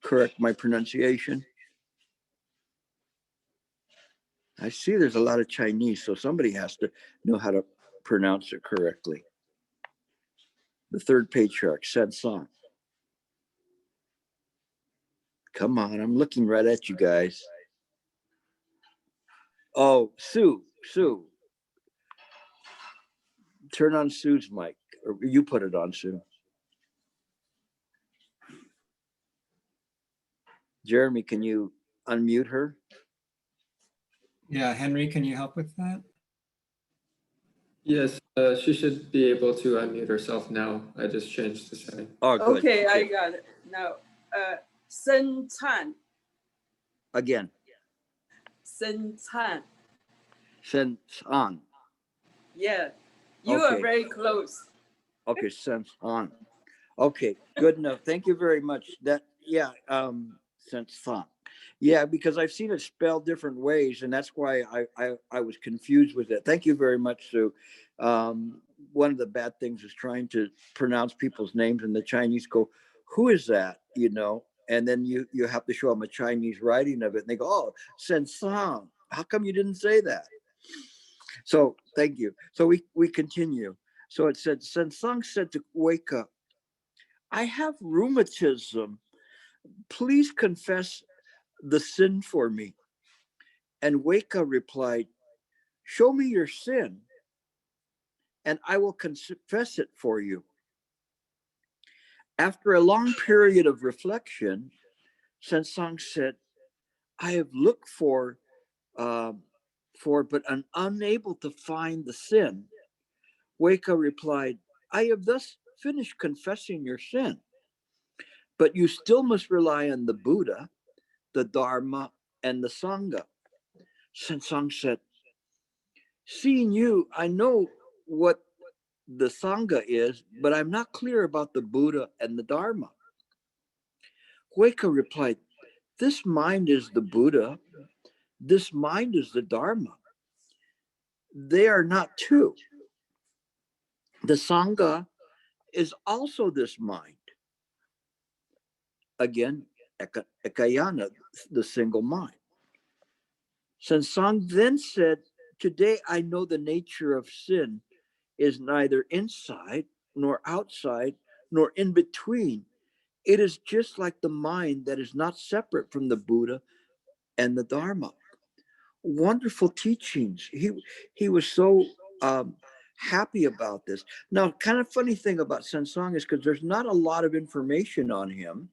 correct my pronunciation? I see there's a lot of Chinese, so somebody has to know how to pronounce it correctly. The third patriarch, Sensong. Come on, I'm looking right at you guys. Oh, Sue. Turn on Sue's mic, or you put it on, Sue. Jeremy, can you unmute her? Yeah, Henry, can you help with that? Yes, she should be able to unmute herself now. I just changed the setting. Oh, good. Okay, I got it. Now, Sen Tan. Again. Sen Tan. Sensong. Yeah, you are Okay. very close. Okay, Sensong. Okay, good enough. Thank you very much. Sensong. Yeah, because I've seen it spelled different ways, and that's why I was confused with it. Thank you very much, Sue. One of the bad things is trying to pronounce people's names, and the Chinese go, "Who is that?" And then you have to show them a Chinese writing of it, and they go, "Oh, Sensong. How come you didn't say that?" So thank you. So we continue. So it said, Sensong said to Hueca, "I have rheumatism. Please confess the sin for me." And Hueca replied, show me your sin, and I will confess it for you. After a long period of reflection, Sensang said, I have looked for but am unable to find the sin. Hueca replied, I have thus finished confessing your sin, but you still must rely on the Buddha, the Dharma, and the Sangha. Sensang said, seeing you, I know what the Sangha is, but I'm not clear about the Buddha and the Dharma. Hueca replied, this mind is the Buddha, this mind is the Dharma. They are not two. The Sangha is also this mind. Again, ekayana, the single mind. Sensang then said, today I know the nature of sin is neither inside nor outside nor in between. It is just like the mind that is not separate from the Buddha and the Dharma. Wonderful teachings. He was so happy about this. Now, kind of funny thing about Sensang is because there's not a lot of information on him.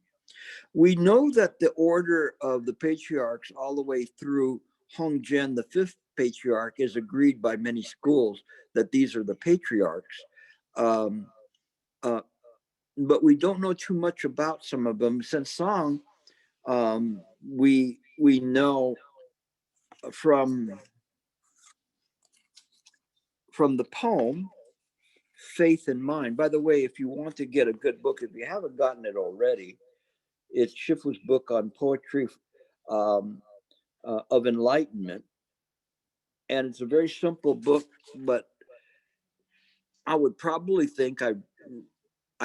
We know that the order of the patriarchs all the way through Hongzhen, the fifth patriarch, is agreed by many schools that these are the patriarchs. But we don't know too much about some of them. Sensang, we know from the poem Faith and Mind. By the way, if you want to get a good book, if you haven't gotten it already, it's Shifu's book on poetry of enlightenment. And it's a very simple book, but I would probably think I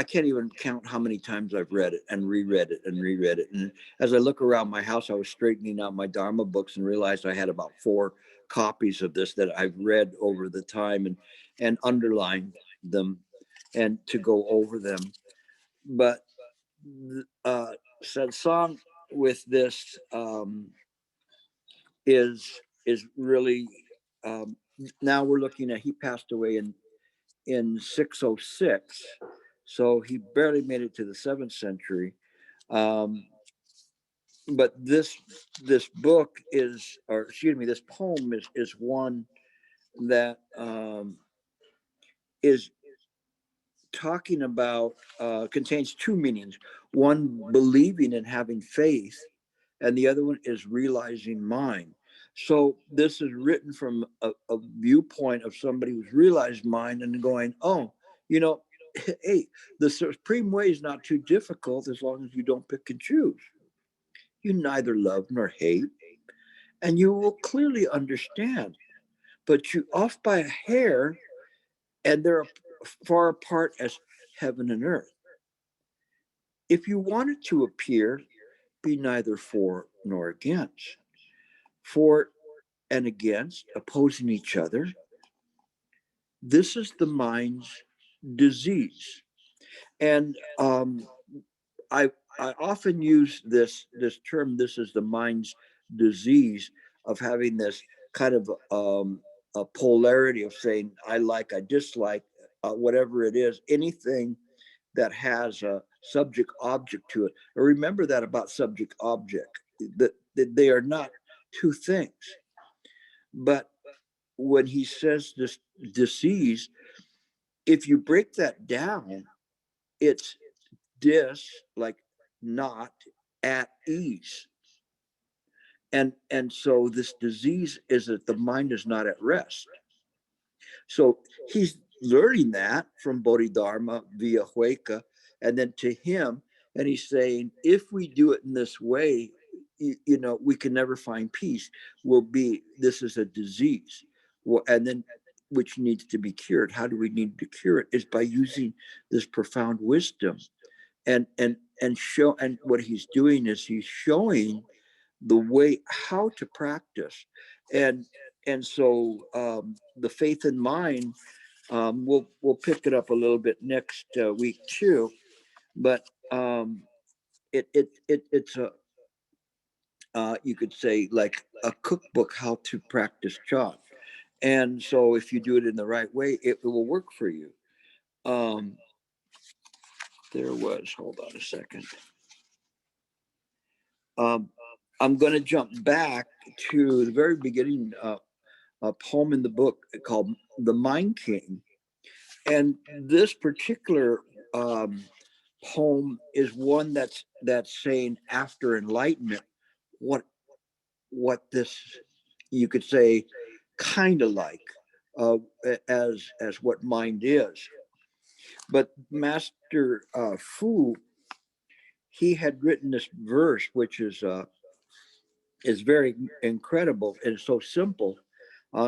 can't even count how many times I've read it and reread it and reread it. And as I look around my house, I was straightening out my Dharma books and realized I had about 4 copies of this that I've read over the time and underlined them and to go over them. But Satsang with this is really, now we're looking at, he passed away in 606. So he barely made it to the 7th century. But this book is, or excuse me, this poem is one that is talking about, contains 2 meanings. One, believing and having faith, and the other one is realizing mind. So this is written from a viewpoint of somebody who's realized mind and going, oh, you know, hey, the supreme way is not too difficult as long as you don't pick and choose. You neither love nor hate, and you will clearly understand. But you off by a hair, and they're far apart as heaven and earth. If you want it to appear, be neither for nor against. For and against, opposing each other, this is the mind's disease. And I often use this term, this is the mind's disease, of having this kind of a polarity of saying, I like, I dislike, whatever it is, anything that has a subject object to it. Or remember that about subject object, that they are not two things. But when he says this disease, if you break that down, it's like not at ease. And so this disease is that the mind is not at rest. So he's learning that from Bodhidharma via Hueca, and then to him, and he's saying, if we do it in this way, you know, we can never find peace. This is a disease. Well, and then which needs to be cured. How do we need to cure it? Is by using this profound wisdom. And what he's doing is he's showing the way how to practice. And so the faith and mind, we'll pick it up a little bit next week too. But it's a you could say like a cookbook how to practice Chan. And so if you do it in the right way, it will work for you. There was, hold on a second. I'm going to jump back to the very beginning, a poem in the book called The Mind King. And this particular poem is one that's saying after enlightenment, what this, you could say, kind of like as what mind is. But Master Fu, he had written this verse, which is very incredible and so simple.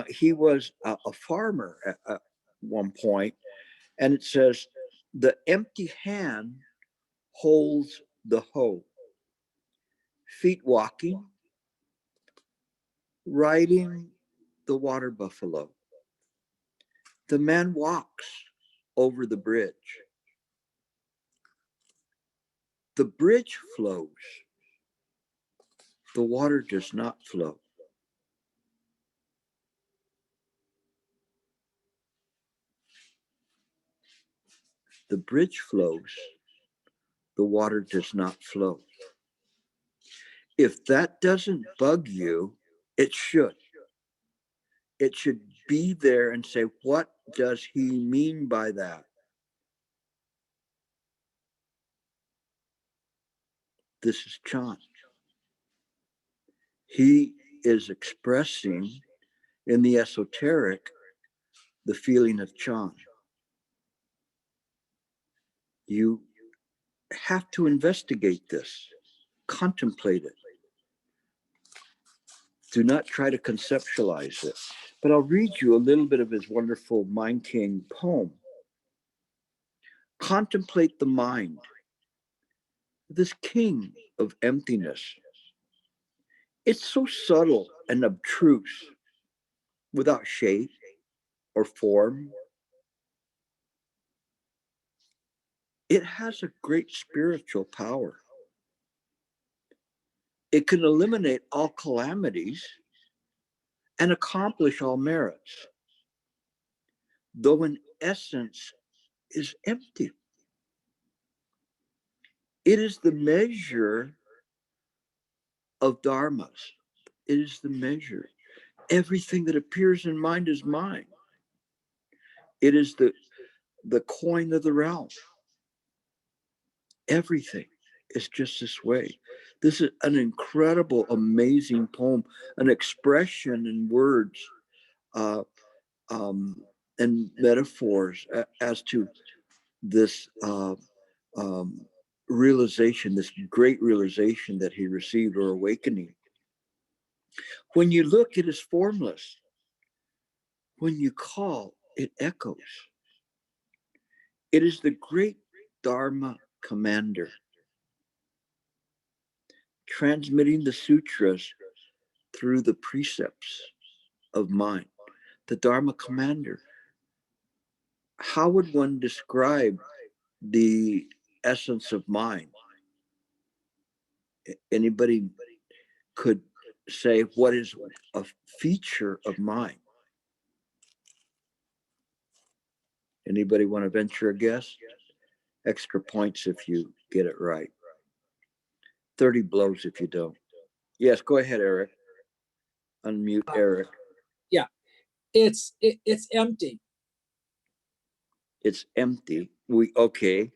He was a farmer at one point, and it says, "The empty hand holds the hoe, feet walking, riding the water buffalo. The man walks over the bridge. The bridge flows. The water does not flow." The bridge flows. The water does not flow. If that doesn't bug you, it should. It should be there and say, what does he mean by that? This is Chan. He is expressing in the esoteric the feeling of Chan. You have to investigate this, contemplate it. Do not try to conceptualize it. But I'll read you a little bit of his wonderful Mind King poem. Contemplate the mind, this king of emptiness. It's so subtle and obtruse, without shape or form. It has a great spiritual power. It can eliminate all calamities and accomplish all merits, though in essence is empty. It is the measure of dharmas. It is the measure. Everything that appears in mind is mine. It is the coin of the realm. Everything is just this way. This is an incredible, amazing poem, an expression in words and metaphors as to this realization, this great realization that he received, or awakening. When you look, it is formless. When you call, it echoes. It is the great Dharma commander, transmitting the sutras through the precepts of mind. The Dharma commander. How would one describe the essence of mind? Anybody could say, what is a feature of mind? Anybody want to venture a guess? Extra points if you get it right. 30 blows if you don't. Yes, go ahead, Eric. Unmute Eric. Yeah, it's empty. It's empty. Okay,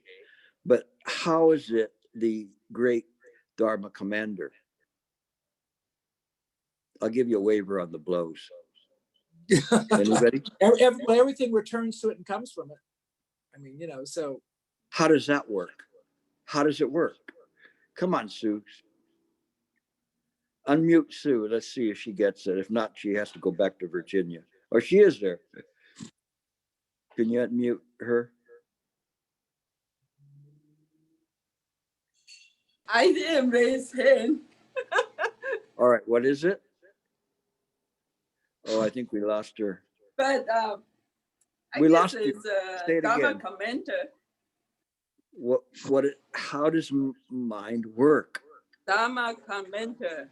but how is it the great Dharma commander? I'll give you a waiver on the blows. Anybody? Everything returns to it and comes from it. I mean, so. How does that work? How does it work? Come on, Sue. Unmute Sue. Let's see if she gets it. If not, she has to go back to Virginia. Or she is there. Can you unmute her? I didn't raise hand. All right, what is it? Oh, I think we lost her. But We I guess lost you. it's Say it Dharma again. commenter. How does mind work? Dharma commenter.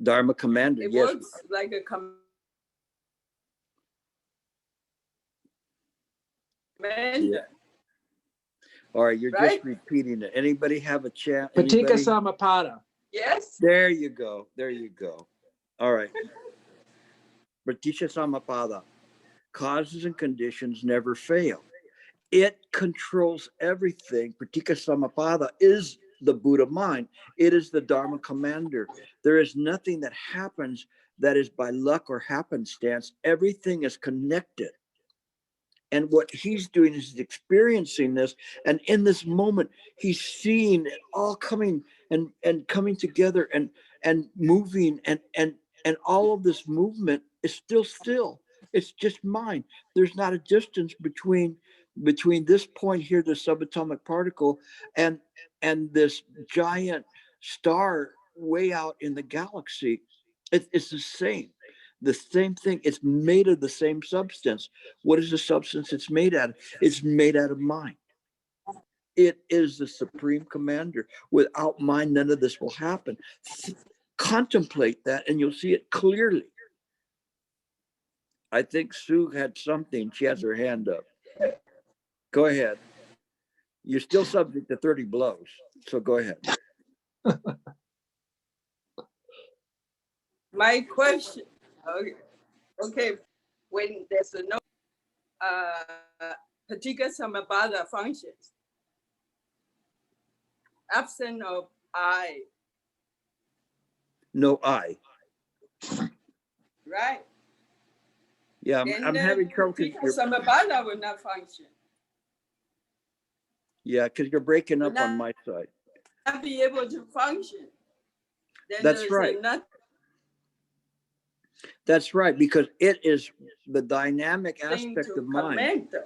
Dharma commander, It yes. works like a commander. All right, you're Right? just repeating it. Anybody have a chat? Patika Anybody? Samapada. Yes. There you go. There you go. All right. Pratisha Samapada. Causes and conditions never fail. It controls everything. Pratika Samapada is the Buddha mind. It is the Dharma commander. There is nothing that happens that is by luck or happenstance. Everything is connected. And what he's doing is he's experiencing this. And in this moment, he's seeing it all coming and coming together and moving and all of this movement is still. It's just mind. There's not a distance between this point here, the subatomic particle, and this giant star way out in the galaxy. It's the same thing. It's made of the same substance. What is the substance it's made out of? It's made out of mind. It is the supreme commander. Without mind, none of this will happen. Contemplate that and you'll see it clearly. I think Sue had something. She has her hand up. Go ahead. You're still subject to 30 blows. So go ahead. My question. Okay. When there's no particular samabada functions, absent of I, No I. right? Yeah, Then I'm having trouble because samabada will not function. you're breaking Will up on not my side. be able to function. Then That's there's right. nothing. That's right, because it is the dynamic aspect to of mind. comment though.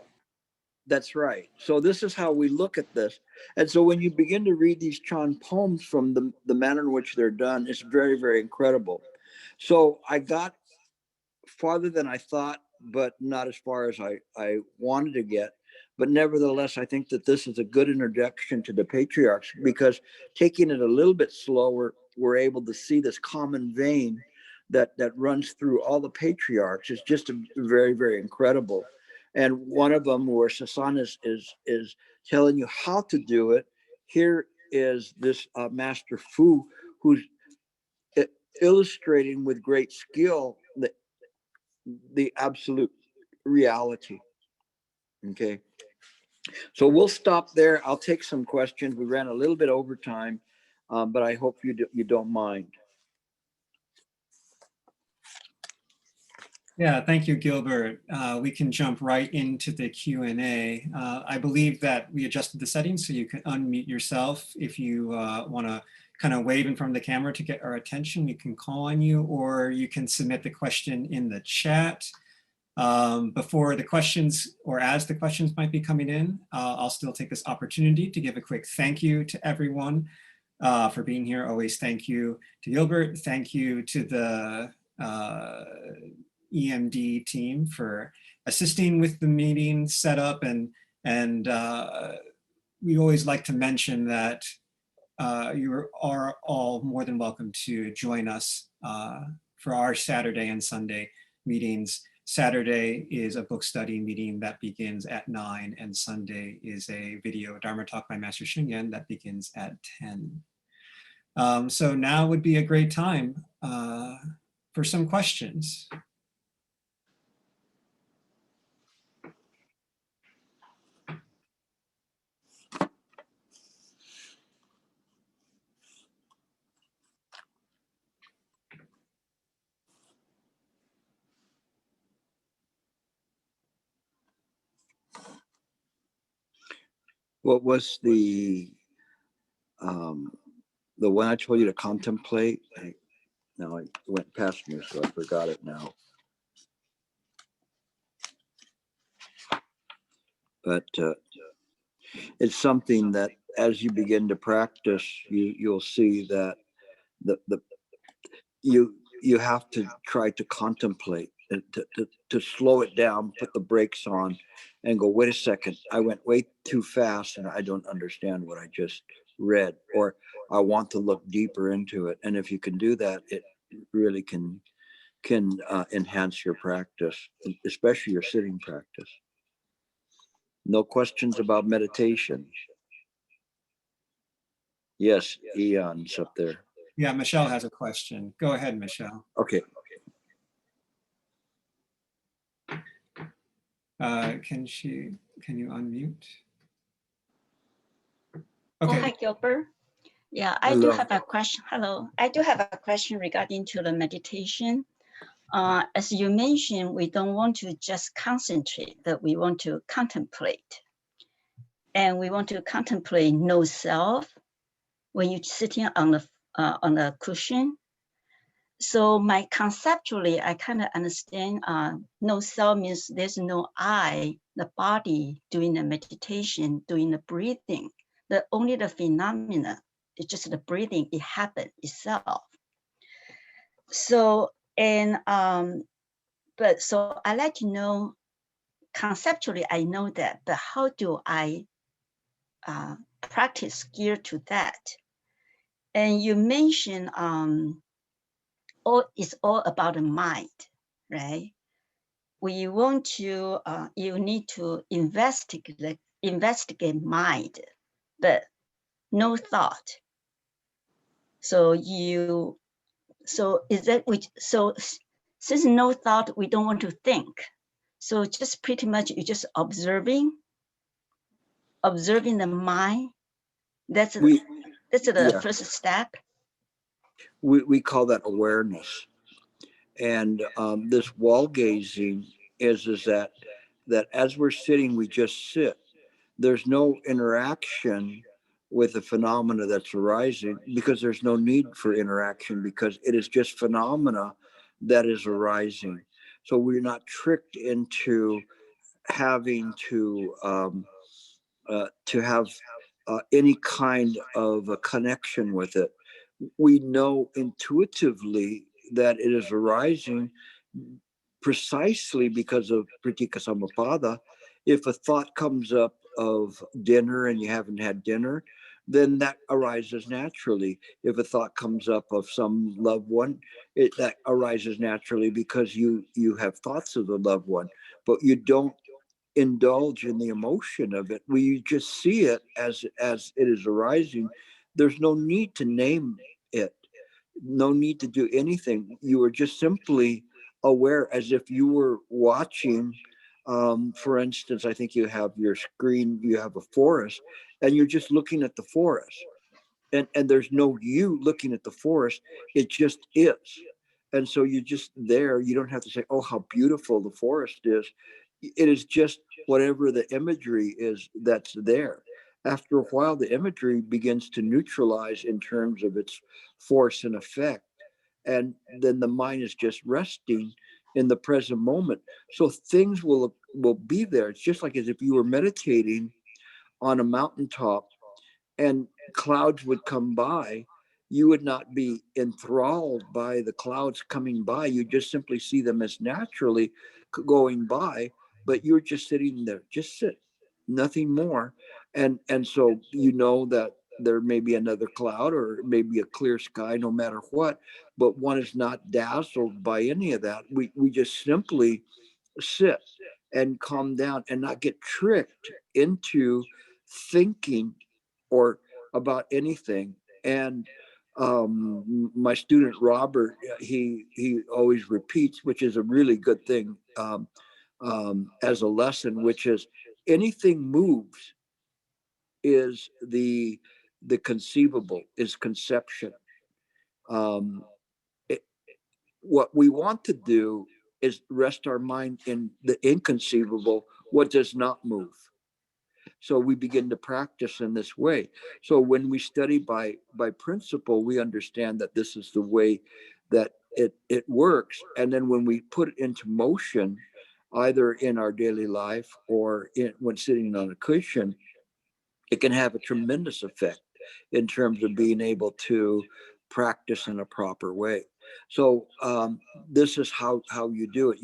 That's right. So this is how we look at this. And so when you begin to read these Chan poems from the manner in which they're done, it's very, very incredible. So I got farther than I thought, but not as far as I wanted to get. But nevertheless, I think that this is a good introduction to the patriarchs, because taking it a little bit slower, we're able to see this common vein that runs through all the patriarchs. It's just very, very incredible. And one of them where Sasan is telling you how to do it. Here is this Master Fu, who's illustrating with great skill the absolute reality. Okay. So we'll stop there. I'll take some questions. We ran a little bit over time, but I hope you don't mind. Yeah, thank you, Gilbert. We can jump right into the Q&A. I believe that we adjusted the settings so you can unmute yourself. If you want to kind of wave in front of the camera to get our attention, we can call on you, or you can submit the question in the chat. Before the questions, or as the questions might be coming in, I'll still take this opportunity to give a quick thank you to everyone for being here. Always thank you to Gilbert. Thank you to the EMD team for assisting with the meeting setup, and we always like to mention that you are all more than welcome to join us for our Saturday and Sunday meetings. Saturday is a book study meeting that begins at 9, and Sunday is a video Dharma talk by Master Shingen that begins at 10. So now would be a great time for some questions. What was the one I told you to contemplate? Now it went past me, so I forgot it now. But it's something that as you begin to practice, you'll see that you have to try to contemplate, to slow it down, put the brakes on, and go, wait a second, I went way too fast and I don't understand what I just read, or I want to look deeper into it. And if you can do that, it really can enhance your practice, especially your sitting practice. No questions about meditation? Yes, Eon's up there. Yeah, Michelle has a question. Go ahead, Michelle. Okay. Can you unmute? Oh, Okay. hi, Gilbert. Yeah, I do Hello. have a question. Hello. I do have a question regarding to the meditation. As you mentioned, we don't want to just concentrate, but we want to contemplate. And we want to contemplate no self when you're sitting on the cushion. So my conceptually, I kind of understand no self means there's no I, the body doing the meditation, doing the breathing, only the phenomena. It's just the breathing, it happened itself. So, and, so I like to know, conceptually, I know that, but how do I practice geared to that? And you mentioned, it's all about the mind, right? We want to, you need to investigate mind, but no thought. So is that which, so since no thought, we don't want to think. So just pretty much you're just observing the mind. That's the first step. We call that awareness. And this wall gazing is that as we're sitting, we just sit. There's no interaction with the phenomena that's arising, because there's no need for interaction, because it is just phenomena that is arising. So we're not tricked into having to have any kind of a connection with it. We know intuitively that it is arising precisely because of pratika samappada. If a thought comes up of dinner and you haven't had dinner, then that arises naturally. If a thought comes up of some loved one, that arises naturally because you have thoughts of the loved one, but you don't indulge in the emotion of it. We just see it as it is arising. There's no need to name it, no need to do anything. You are just simply aware, as if you were watching. For instance, I think you have your screen, you have a forest, and you're just looking at the forest. And there's no you looking at the forest, it just is. And so you're just there. You don't have to say, oh, how beautiful the forest is. It is just whatever the imagery is that's there. After a while, the imagery begins to neutralize in terms of its force and effect. And then the mind is just resting in the present moment. So things will be there. It's just like as if you were meditating on a mountaintop and clouds would come by. You would not be enthralled by the clouds coming by. You just simply see them as naturally going by, but you're just sitting there, just sit, nothing more. And so you know that there may be another cloud or maybe a clear sky, no matter what, but one is not dazzled by any of that. We just simply sit and calm down and not get tricked into thinking or about anything. And my student Robert, he always repeats, which is a really good thing, as a lesson, which is anything moves is the conceivable, is conception. Um, what we want to do is rest our mind in the inconceivable, what does not move. So we begin to practice in this way. So when we study by principle, we understand that this is the way that it works. And then when we put it into motion, either in our daily life or when sitting on a cushion, it can have a tremendous effect in terms of being able to practice in a proper way. So this is how you do it.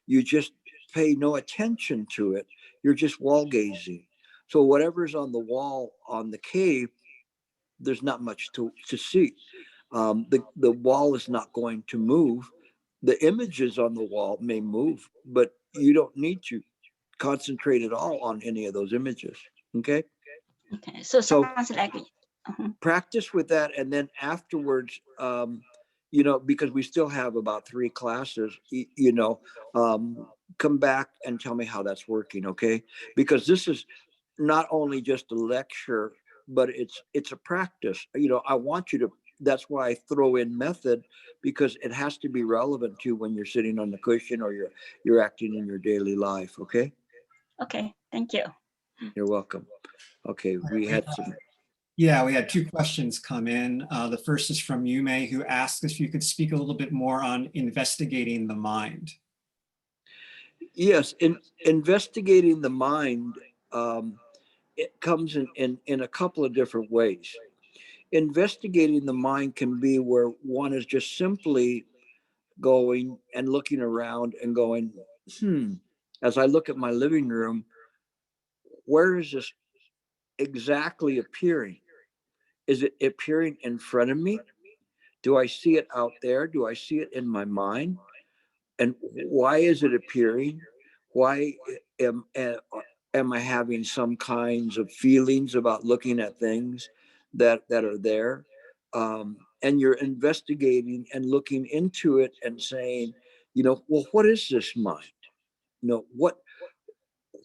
You just pay no attention to it. You're just wall gazing. So whatever's on the wall on the cave, there's not much to see. The wall is not going to move. The images on the wall may move, but you don't need to concentrate at all on any of those images. Okay. Okay. So So sounds like practice with that, and then afterwards, you know, because we still have about 3 classes, you know, come back and tell me how that's working. Okay. Because this is not only just a lecture, but it's a practice. You know, I want you to, that's why I throw in method, because it has to be relevant to when you're sitting on the cushion or you're acting in your daily life. Okay. okay. Thank you. You're welcome. Okay. We had some. Yeah, we had 2 questions come in. The first is from Yume, who asked if you could speak a little bit more on investigating the mind. Yes, in investigating the mind, it comes in a couple of different ways. Investigating the mind can be where one is just simply going and looking around and going, as I look at my living room, where is this exactly appearing? Is it appearing in front of me? Do I see it out there? Do I see it in my mind? And why is it appearing? Why am I having some kinds of feelings about looking at things that are there? And you're investigating and looking into it and saying, you know, well, what is this mind? You know,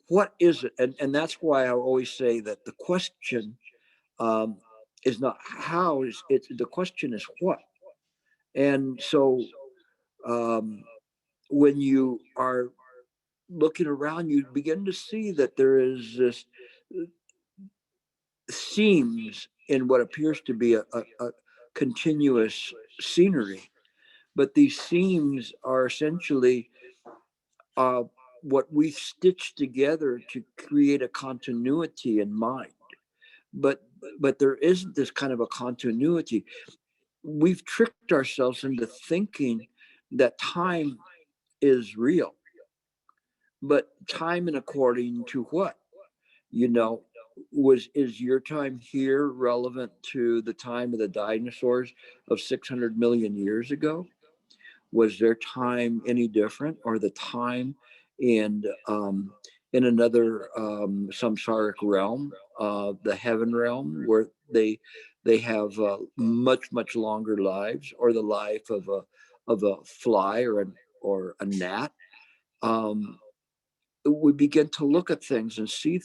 what is it? And that's why I always say that the question is not how, it's the question is what. And so when you are looking around, you begin to see that there is this seams in what appears to be a continuous scenery. But these seams are essentially what we stitch together to create a continuity in mind. But there isn't this kind of a continuity. We've tricked ourselves into thinking that time is real. But time in according to what? You know, is your time here relevant to the time of the dinosaurs of 600 million years ago? Was their time any different, or the time in another samsaric realm, the heaven realm, where they have much longer lives, or the life of a fly or a gnat? We begin to look at things and see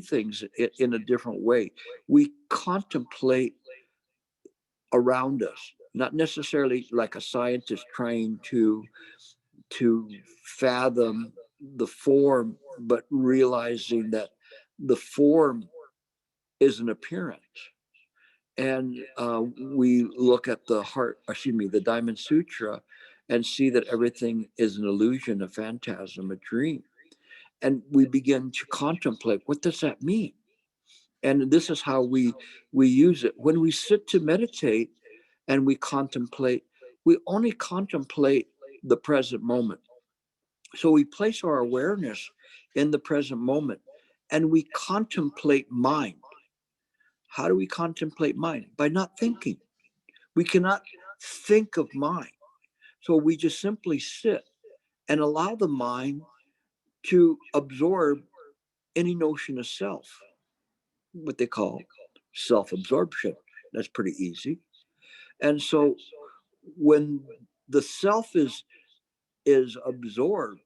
things in a different way. We contemplate around us, not necessarily like a scientist trying to fathom the form, but realizing that the form is an appearance. And we look at the Diamond Sutra, and see that everything is an illusion, a phantasm, a dream. And we begin to contemplate, what does that mean? And this is how we use it. When we sit to meditate and we contemplate, we only contemplate the present moment. So we place our awareness in the present moment, and we contemplate mind. How do we contemplate mind? By not thinking. We cannot think of mind. So we just simply sit and allow the mind to absorb any notion of self, what they call self-absorption. That's pretty easy. And so when the self is absorbed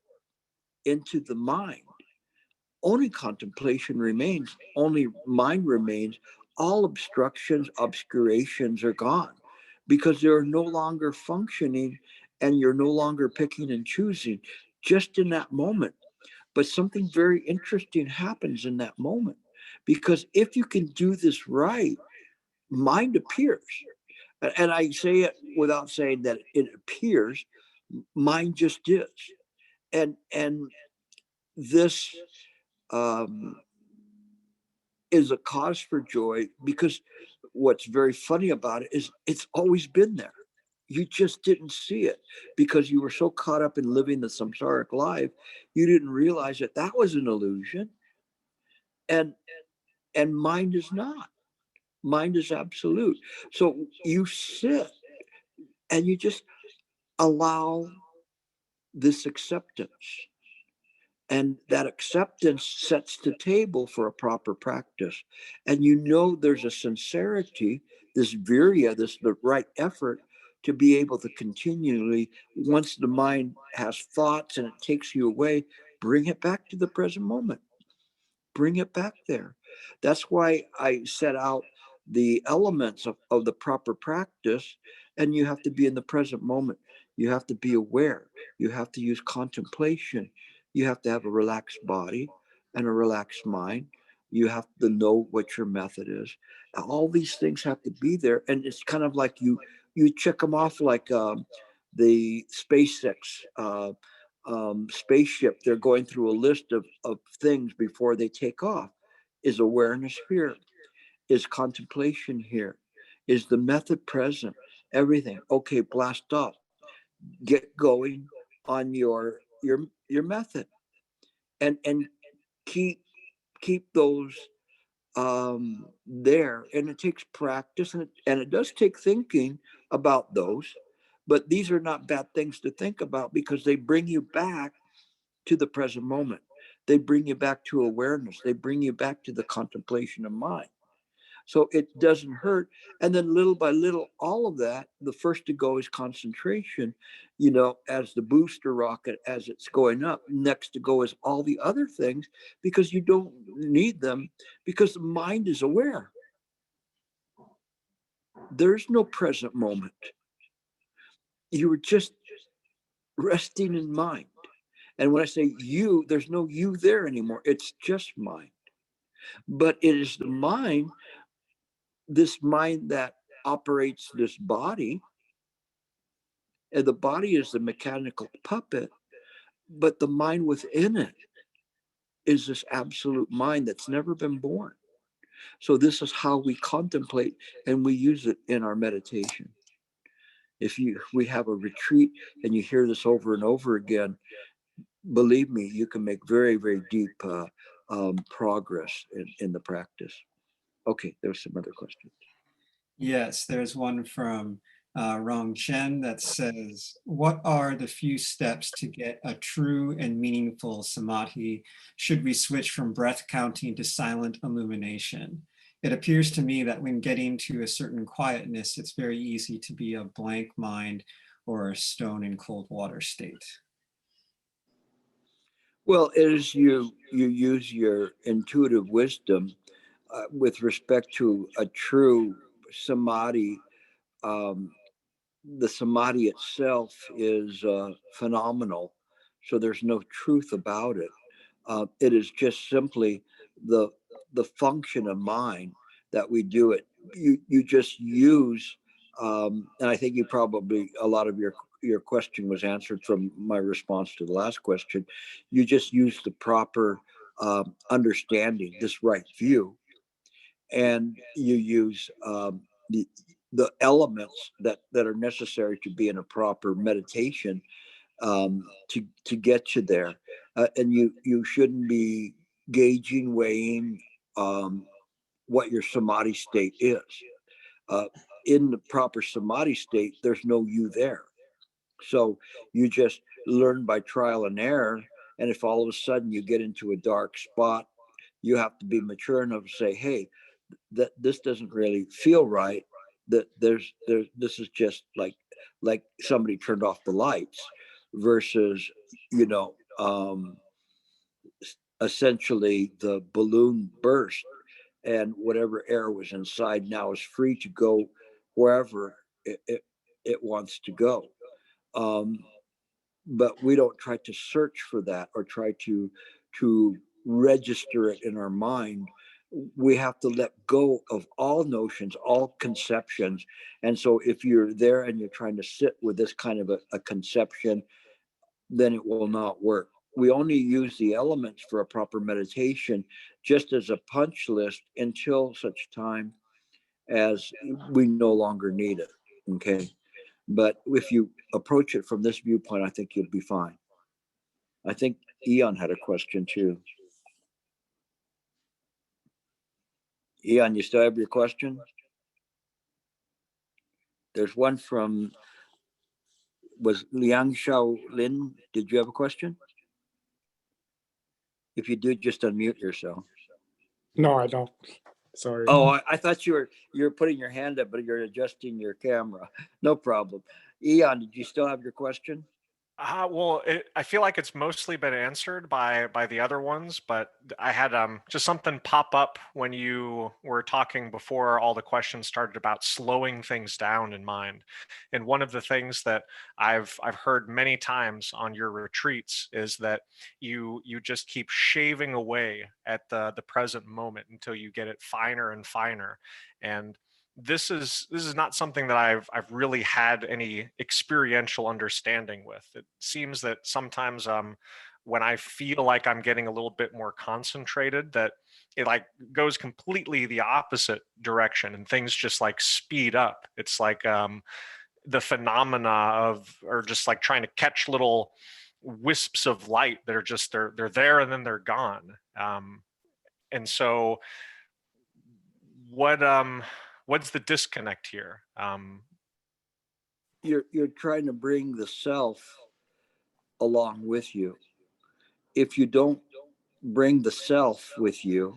into the mind, only contemplation remains, only mind remains. All obstructions, obscurations are gone, because they're no longer functioning, and you're no longer picking and choosing just in that moment. But something very interesting happens in that moment, because if you can do this right, mind appears. And I say it without saying that it appears, mind just is. And this is a cause for joy, because what's very funny about it is it's always been there. You just didn't see it because you were so caught up in living the samsaric life, you didn't realize that that was an illusion. And mind is not. Mind is absolute. So you sit and you just allow this acceptance. And that acceptance sets the table for a proper practice. And you know there's a sincerity, this virya, the right effort to be able to continually, once the mind has thoughts and it takes you away, bring it back to the present moment. Bring it back there. That's why I set out the elements of the proper practice, and you have to be in the present moment. You have to be aware. You have to use contemplation. You have to have a relaxed body and a relaxed mind. You have to know what your method is. All these things have to be there, and it's kind of like you check them off like the SpaceX spaceship. They're going through a list of things before they take off. Is awareness here? Is contemplation here? Is the method present? Everything. Okay, blast off. Get going on your method, and keep those there. And it takes practice, and it does take thinking about those. But these are not bad things to think about because they bring you back to the present moment. They bring you back to awareness. They bring you back to the contemplation of mind. So it doesn't hurt. And then little by little, all of that, the first to go is concentration, as the booster rocket, as it's going up. Next to go is all the other things, because you don't need them, because the mind is aware. There's no present moment. You were just resting in mind. And when I say you, there's no you there anymore. It's just mind. But it is the mind, this mind that operates this body. And the body is the mechanical puppet, but the mind within it is this absolute mind that's never been born. So this is how we contemplate, and we use it in our meditation. If we have a retreat and you hear this over and over again, believe me, you can make very, very deep progress in the practice. Okay, there's some other questions. Yes, there's one from Rong Chen that says, what are the few steps to get a true and meaningful samadhi? Should we switch from breath counting to silent illumination? It appears to me that when getting to a certain quietness, it's very easy to be a blank mind or a stone in cold water state. Well, as you use your intuitive wisdom with respect to a true samadhi, the samadhi itself is phenomenal. So there's no truth about it. It is just simply the function of mind that we do it. You just use, and I think you probably, a lot of your question was answered from my response to the last question. You just use the proper understanding, this right view, and you use the elements that are necessary to be in a proper meditation to get you there. And you shouldn't be gauging, weighing what your samadhi state is. In the proper samadhi state, there's no you there. So you just learn by trial and error. And if all of a sudden you get into a dark spot, you have to be mature enough to say, hey, that this doesn't really feel right. That there's this is just like somebody turned off the lights, versus essentially the balloon burst and whatever air was inside now is free to go wherever it wants to go. But we don't try to search for that or try to register it in our mind. We have to let go of all notions, all conceptions. And so if you're there and you're trying to sit with this kind of a conception, then it will not work. We only use the elements for a proper meditation just as a punch list until such time as we no longer need it. Okay. But if you approach it from this viewpoint, I think you'll be fine. I think Eon had a question too. Eon, you still have your question? There's one from, was Liang Xiao Lin? Did you have a question? If you do, just unmute yourself. No, I don't. Sorry. Oh, I thought you were putting your hand up, but you're adjusting your camera. No problem. Eon, did you still have your question? Well, I feel like it's mostly been answered by the other ones, but I had just something pop up when you were talking before all the questions started about slowing things down in mind. And one of the things that I've heard many times on your retreats is that you just keep shaving away at the present moment until you get it finer and finer. And this is not something that I've really had any experiential understanding with. It seems that sometimes when I feel like I'm getting a little bit more concentrated, that it like goes completely the opposite direction and things just like speed up. It's like the phenomena of, or just like trying to catch little wisps of light that are just they're there and then they're gone. And so what's the disconnect here? You're trying to bring the self along with you. If you don't bring the self with you,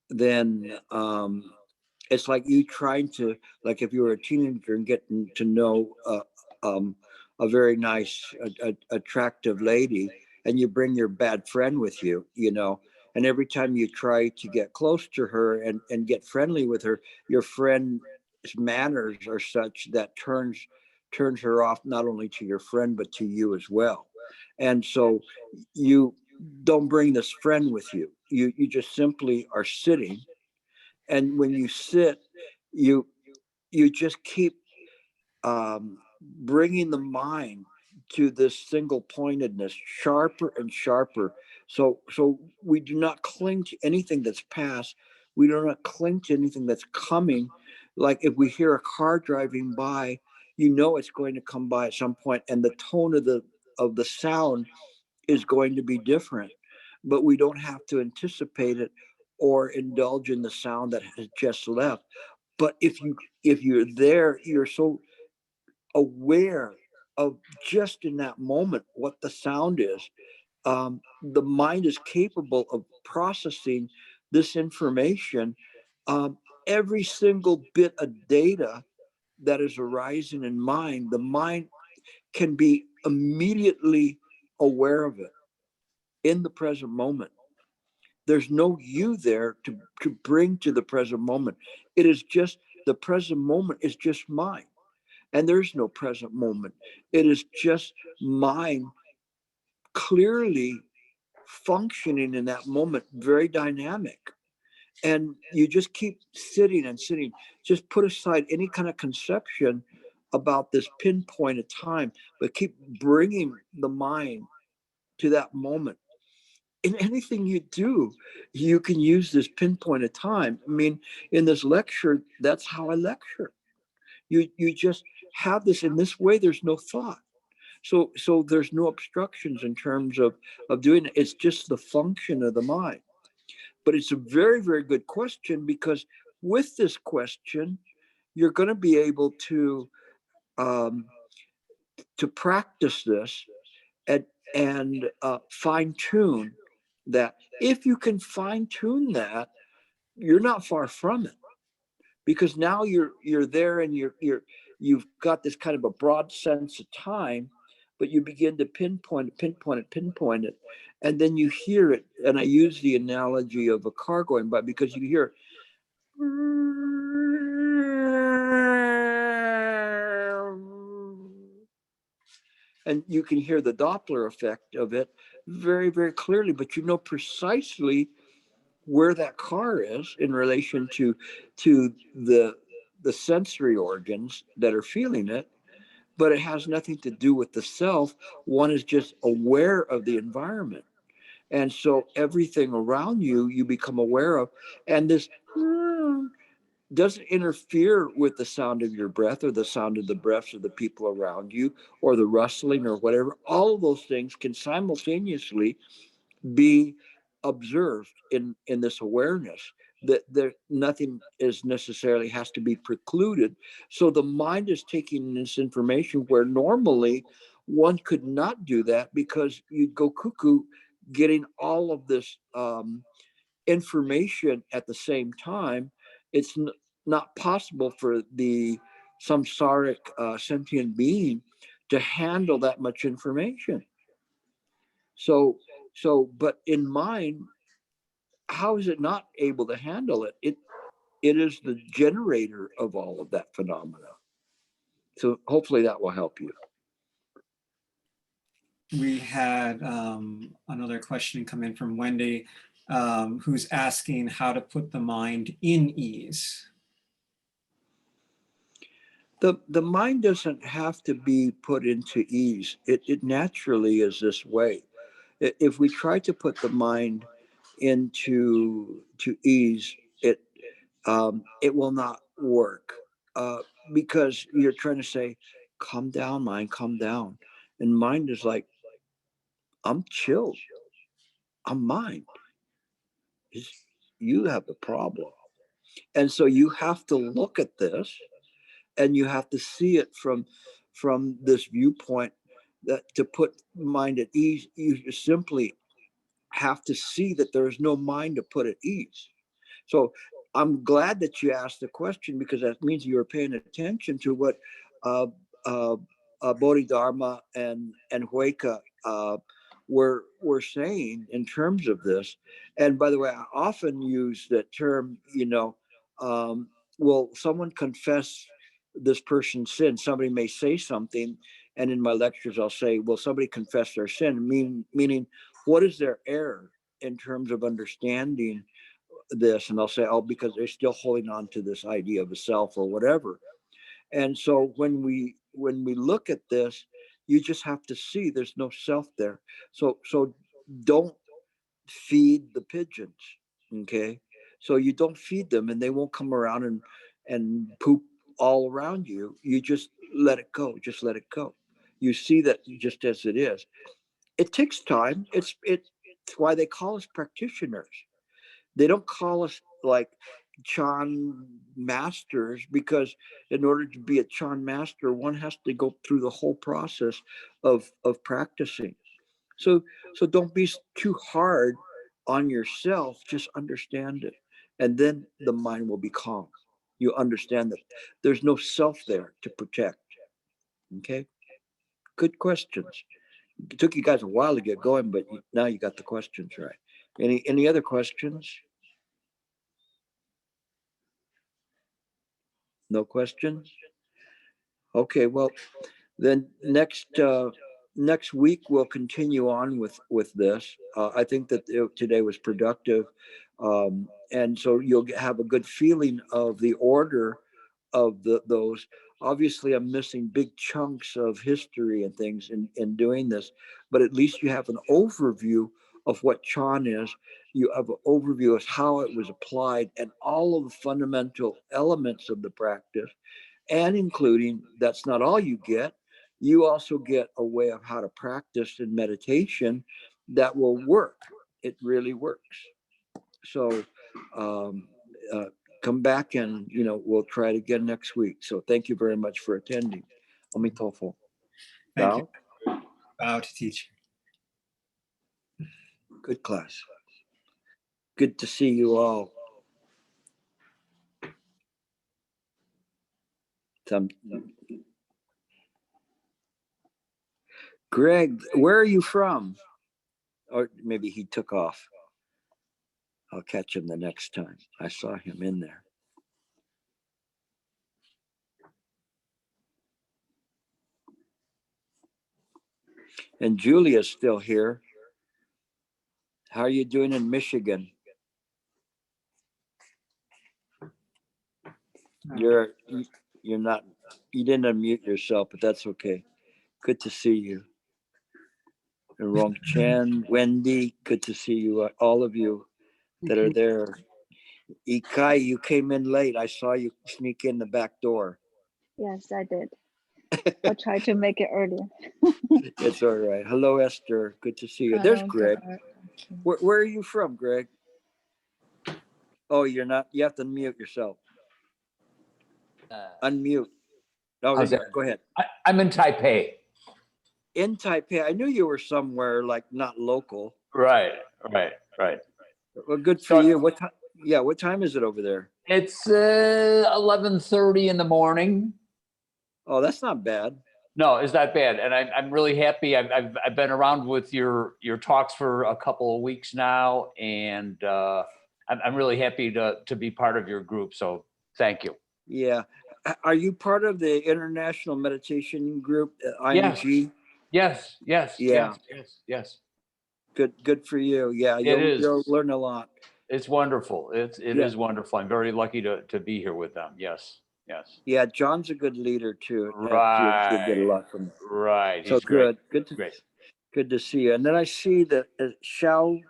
then it's like you trying to, like if you were a teenager and getting to know a very nice, attractive lady, and you bring your bad friend with you, and every time you try to get close to her and get friendly with her, your friend's manners are such that turns her off not only to your friend, but to you as well. And so you don't bring this friend with you. You just simply are sitting. And when you sit, you just keep bringing the mind to this single pointedness, sharper and sharper. So we do not cling to anything that's past. We do not cling to anything that's coming. Like if we hear a car driving by, it's going to come by at some point, and the tone of the sound is going to be different. But we don't have to anticipate it or indulge in the sound that has just left. But if you're there, you're so aware of just in that moment what the sound is. The mind is capable of processing this information. Every single bit of data that is arising in mind, the mind can be immediately aware of it in the present moment. There's no you there to bring to the present moment. It is just the present moment is just mine. And there's no present moment. It is just mind clearly functioning in that moment, very dynamic. And you just keep sitting and sitting. Just put aside any kind of conception about this pinpoint of time, but keep bringing the mind to that moment. In anything you do, you can use this pinpoint of time. I mean, in this lecture, that's how I lecture. You just have this in this way. There's no thought. So there's no obstructions in terms of doing it. It's just the function of the mind. But it's a very, very good question, because with this question, you're going to be able to practice this and fine tune that. If you can fine tune that, you're not far from it, because now you're there and you've got this kind of a broad sense of time, but you begin to pinpoint it, and then you hear it. And I use the analogy of a car going by, because you hear and you can hear the Doppler effect of it very, very clearly, but you know precisely where that car is in relation to the sensory organs that are feeling it. But it has nothing to do with the self. One is just aware of the environment. And so everything around you become aware of. And this doesn't interfere with the sound of your breath or the sound of the breaths of the people around you or the rustling or whatever. All of those things can simultaneously be observed in this awareness, that there nothing is necessarily has to be precluded. So the mind is taking this information where normally one could not do that, because you'd go cuckoo getting all of this information at the same time, it's not possible for the samsaric sentient being to handle that much information. So, but in mind, how is it not able to handle it? It is the generator of all of that phenomena. So hopefully that will help you. We had another question come in from Wendy, who's asking how to put the mind in ease. The mind doesn't have to be put into ease. It naturally is this way. If we try to put the mind into ease, it will not work, because you're trying to say, calm down, mind, calm down. And mind is like, I'm chilled. I'm mind. You have the problem. And so you have to look at this, and you have to see it from this viewpoint, that to put mind at ease, you simply have to see that there is no mind to put at ease. So I'm glad that you asked the question, because that means you were paying attention to what Bodhidharma and Hueca were saying in terms of this. And by the way, I often use that term, will someone confess this person's sin? Somebody may say something, and in my lectures I'll say, will somebody confess their sin? Meaning, what is their error in terms of understanding this? And I'll say, oh, because they're still holding on to this idea of a self or whatever. And so when we look at this, you just have to see there's no self there. So don't feed the pigeons, okay? So you don't feed them, and they won't come around and poop all around you. You just let it go. Just let it go. You see that just as it is. It takes time. It's why they call us practitioners. They don't call us like Chan masters, because in order to be a Chan master, one has to go through the whole process of practicing. So don't be too hard on yourself. Just understand it, and then the mind will be calm. You understand that there's no self there to protect. Okay, good questions. It took you guys a while to get going, but now you got the questions right. Any other questions? No questions? Okay, well, then next week we'll continue on with this. I think that today was productive, and so you'll have a good feeling of the order of those. Obviously, I'm missing big chunks of history and things in doing this, but at least you have an overview of what Chan is. You have an overview of how it was applied and all of the fundamental elements of the practice, and including, that's not all you get. You also get a way of how to practice in meditation that will work. It really works. So come back, and we'll try it again next week. So thank you very much for attending. Amitofo. Thank you. Bow to teacher. Good class. Good to see you all. Greg, where are you from? Or maybe he took off. I'll catch him the next time. I saw him in there. And Julia's still here. How are you doing in Michigan? You're not, you didn't unmute yourself, but that's okay. Good to see you. And Rong Chen, Wendy, good to see you. All of you that are there. Ikai, you came in late. I saw you sneak in the back door. Yes, I did. I'll try to make it earlier. It's all right. Hello, Esther. Good to see you. There's Greg. Where are you from, Greg? Oh, you're not. You have to unmute yourself. Unmute. Oh, go ahead. I'm in Taipei. In Taipei. I knew you were somewhere like not local. Right. Well, good for So- you. What time? Yeah, what time is it over there? It's 11:30 in the morning. Oh, that's not bad. No, it's not bad, and I'm really happy. I've been around with your talks for a couple of weeks now, and I'm really happy to be part of your group. So thank you. Yeah. Are you part of the International Meditation Group, IMG? Yes. Yeah. Yes. Good for you. Yeah, It is. you'll learn a lot. It's wonderful. It Yeah. is wonderful. I'm very lucky to be here with them. Yes. Yeah, John's a good leader too. You'll get a lot from him. Right. So He's great. Good to see you. And then I see that Xiao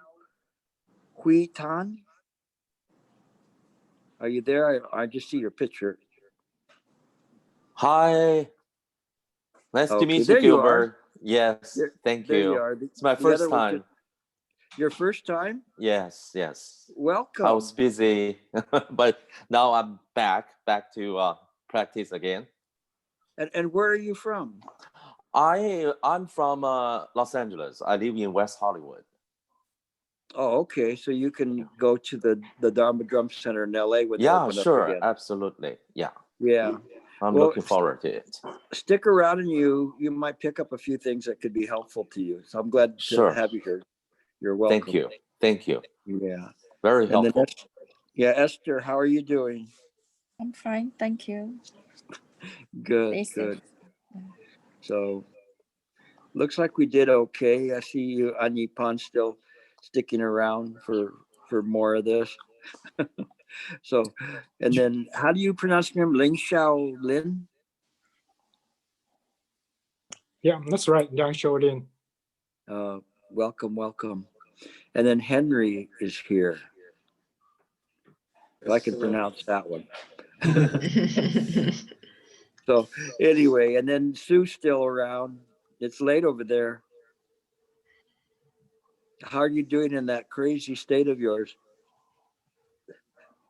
Hui Tan. Are you there? I just see your picture. Hi. Nice to Okay, meet there you, you are. Gilbert. Yes, thank There you you. are. It's my The first other was time. your first time? Yes. Welcome. I was busy, but now I'm back to practice again. And where are you from? I'm from Los Angeles. I live in West Hollywood. Oh, okay. So you can go to the Dharma Drum Center in LA when they Yeah, open up sure, again. absolutely. Yeah, Yeah. I'm Well, looking forward to it. Stick around and you might pick up a few things that could be helpful to you. So I'm glad to Sure. have you here. You're welcome. Thank you. Yeah. Very And then helpful. Esther, how are you doing? I'm fine, thank you. Good. Stay safe. So looks like we did okay. I see you, Anipan, still sticking around for more of this. So, and then how do you pronounce your name? Ling Xiao Lin? Yeah, that's right. Yang Shaolin. Welcome. And then Henry is here. If I can pronounce that one. So anyway, and then Sue's still around. It's late over there. How are you doing in that crazy state of yours?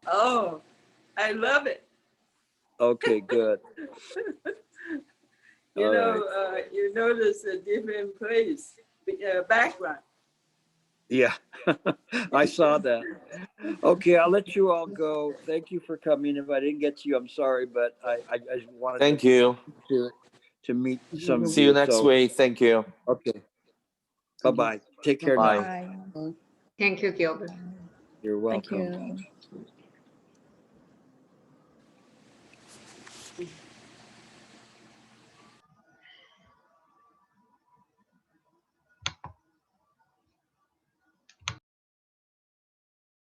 Oh, I love it. Okay, good. You notice a different place, background. Yeah, I saw that. Okay, I'll let you all go. Thank you for coming. If I didn't get to you, I'm sorry, but I just wanted Thank you. to meet some of See you next week. Thank you. Okay. Bye-bye. Take care Bye. now. Thank you, Gilbert. You're Thank welcome. you.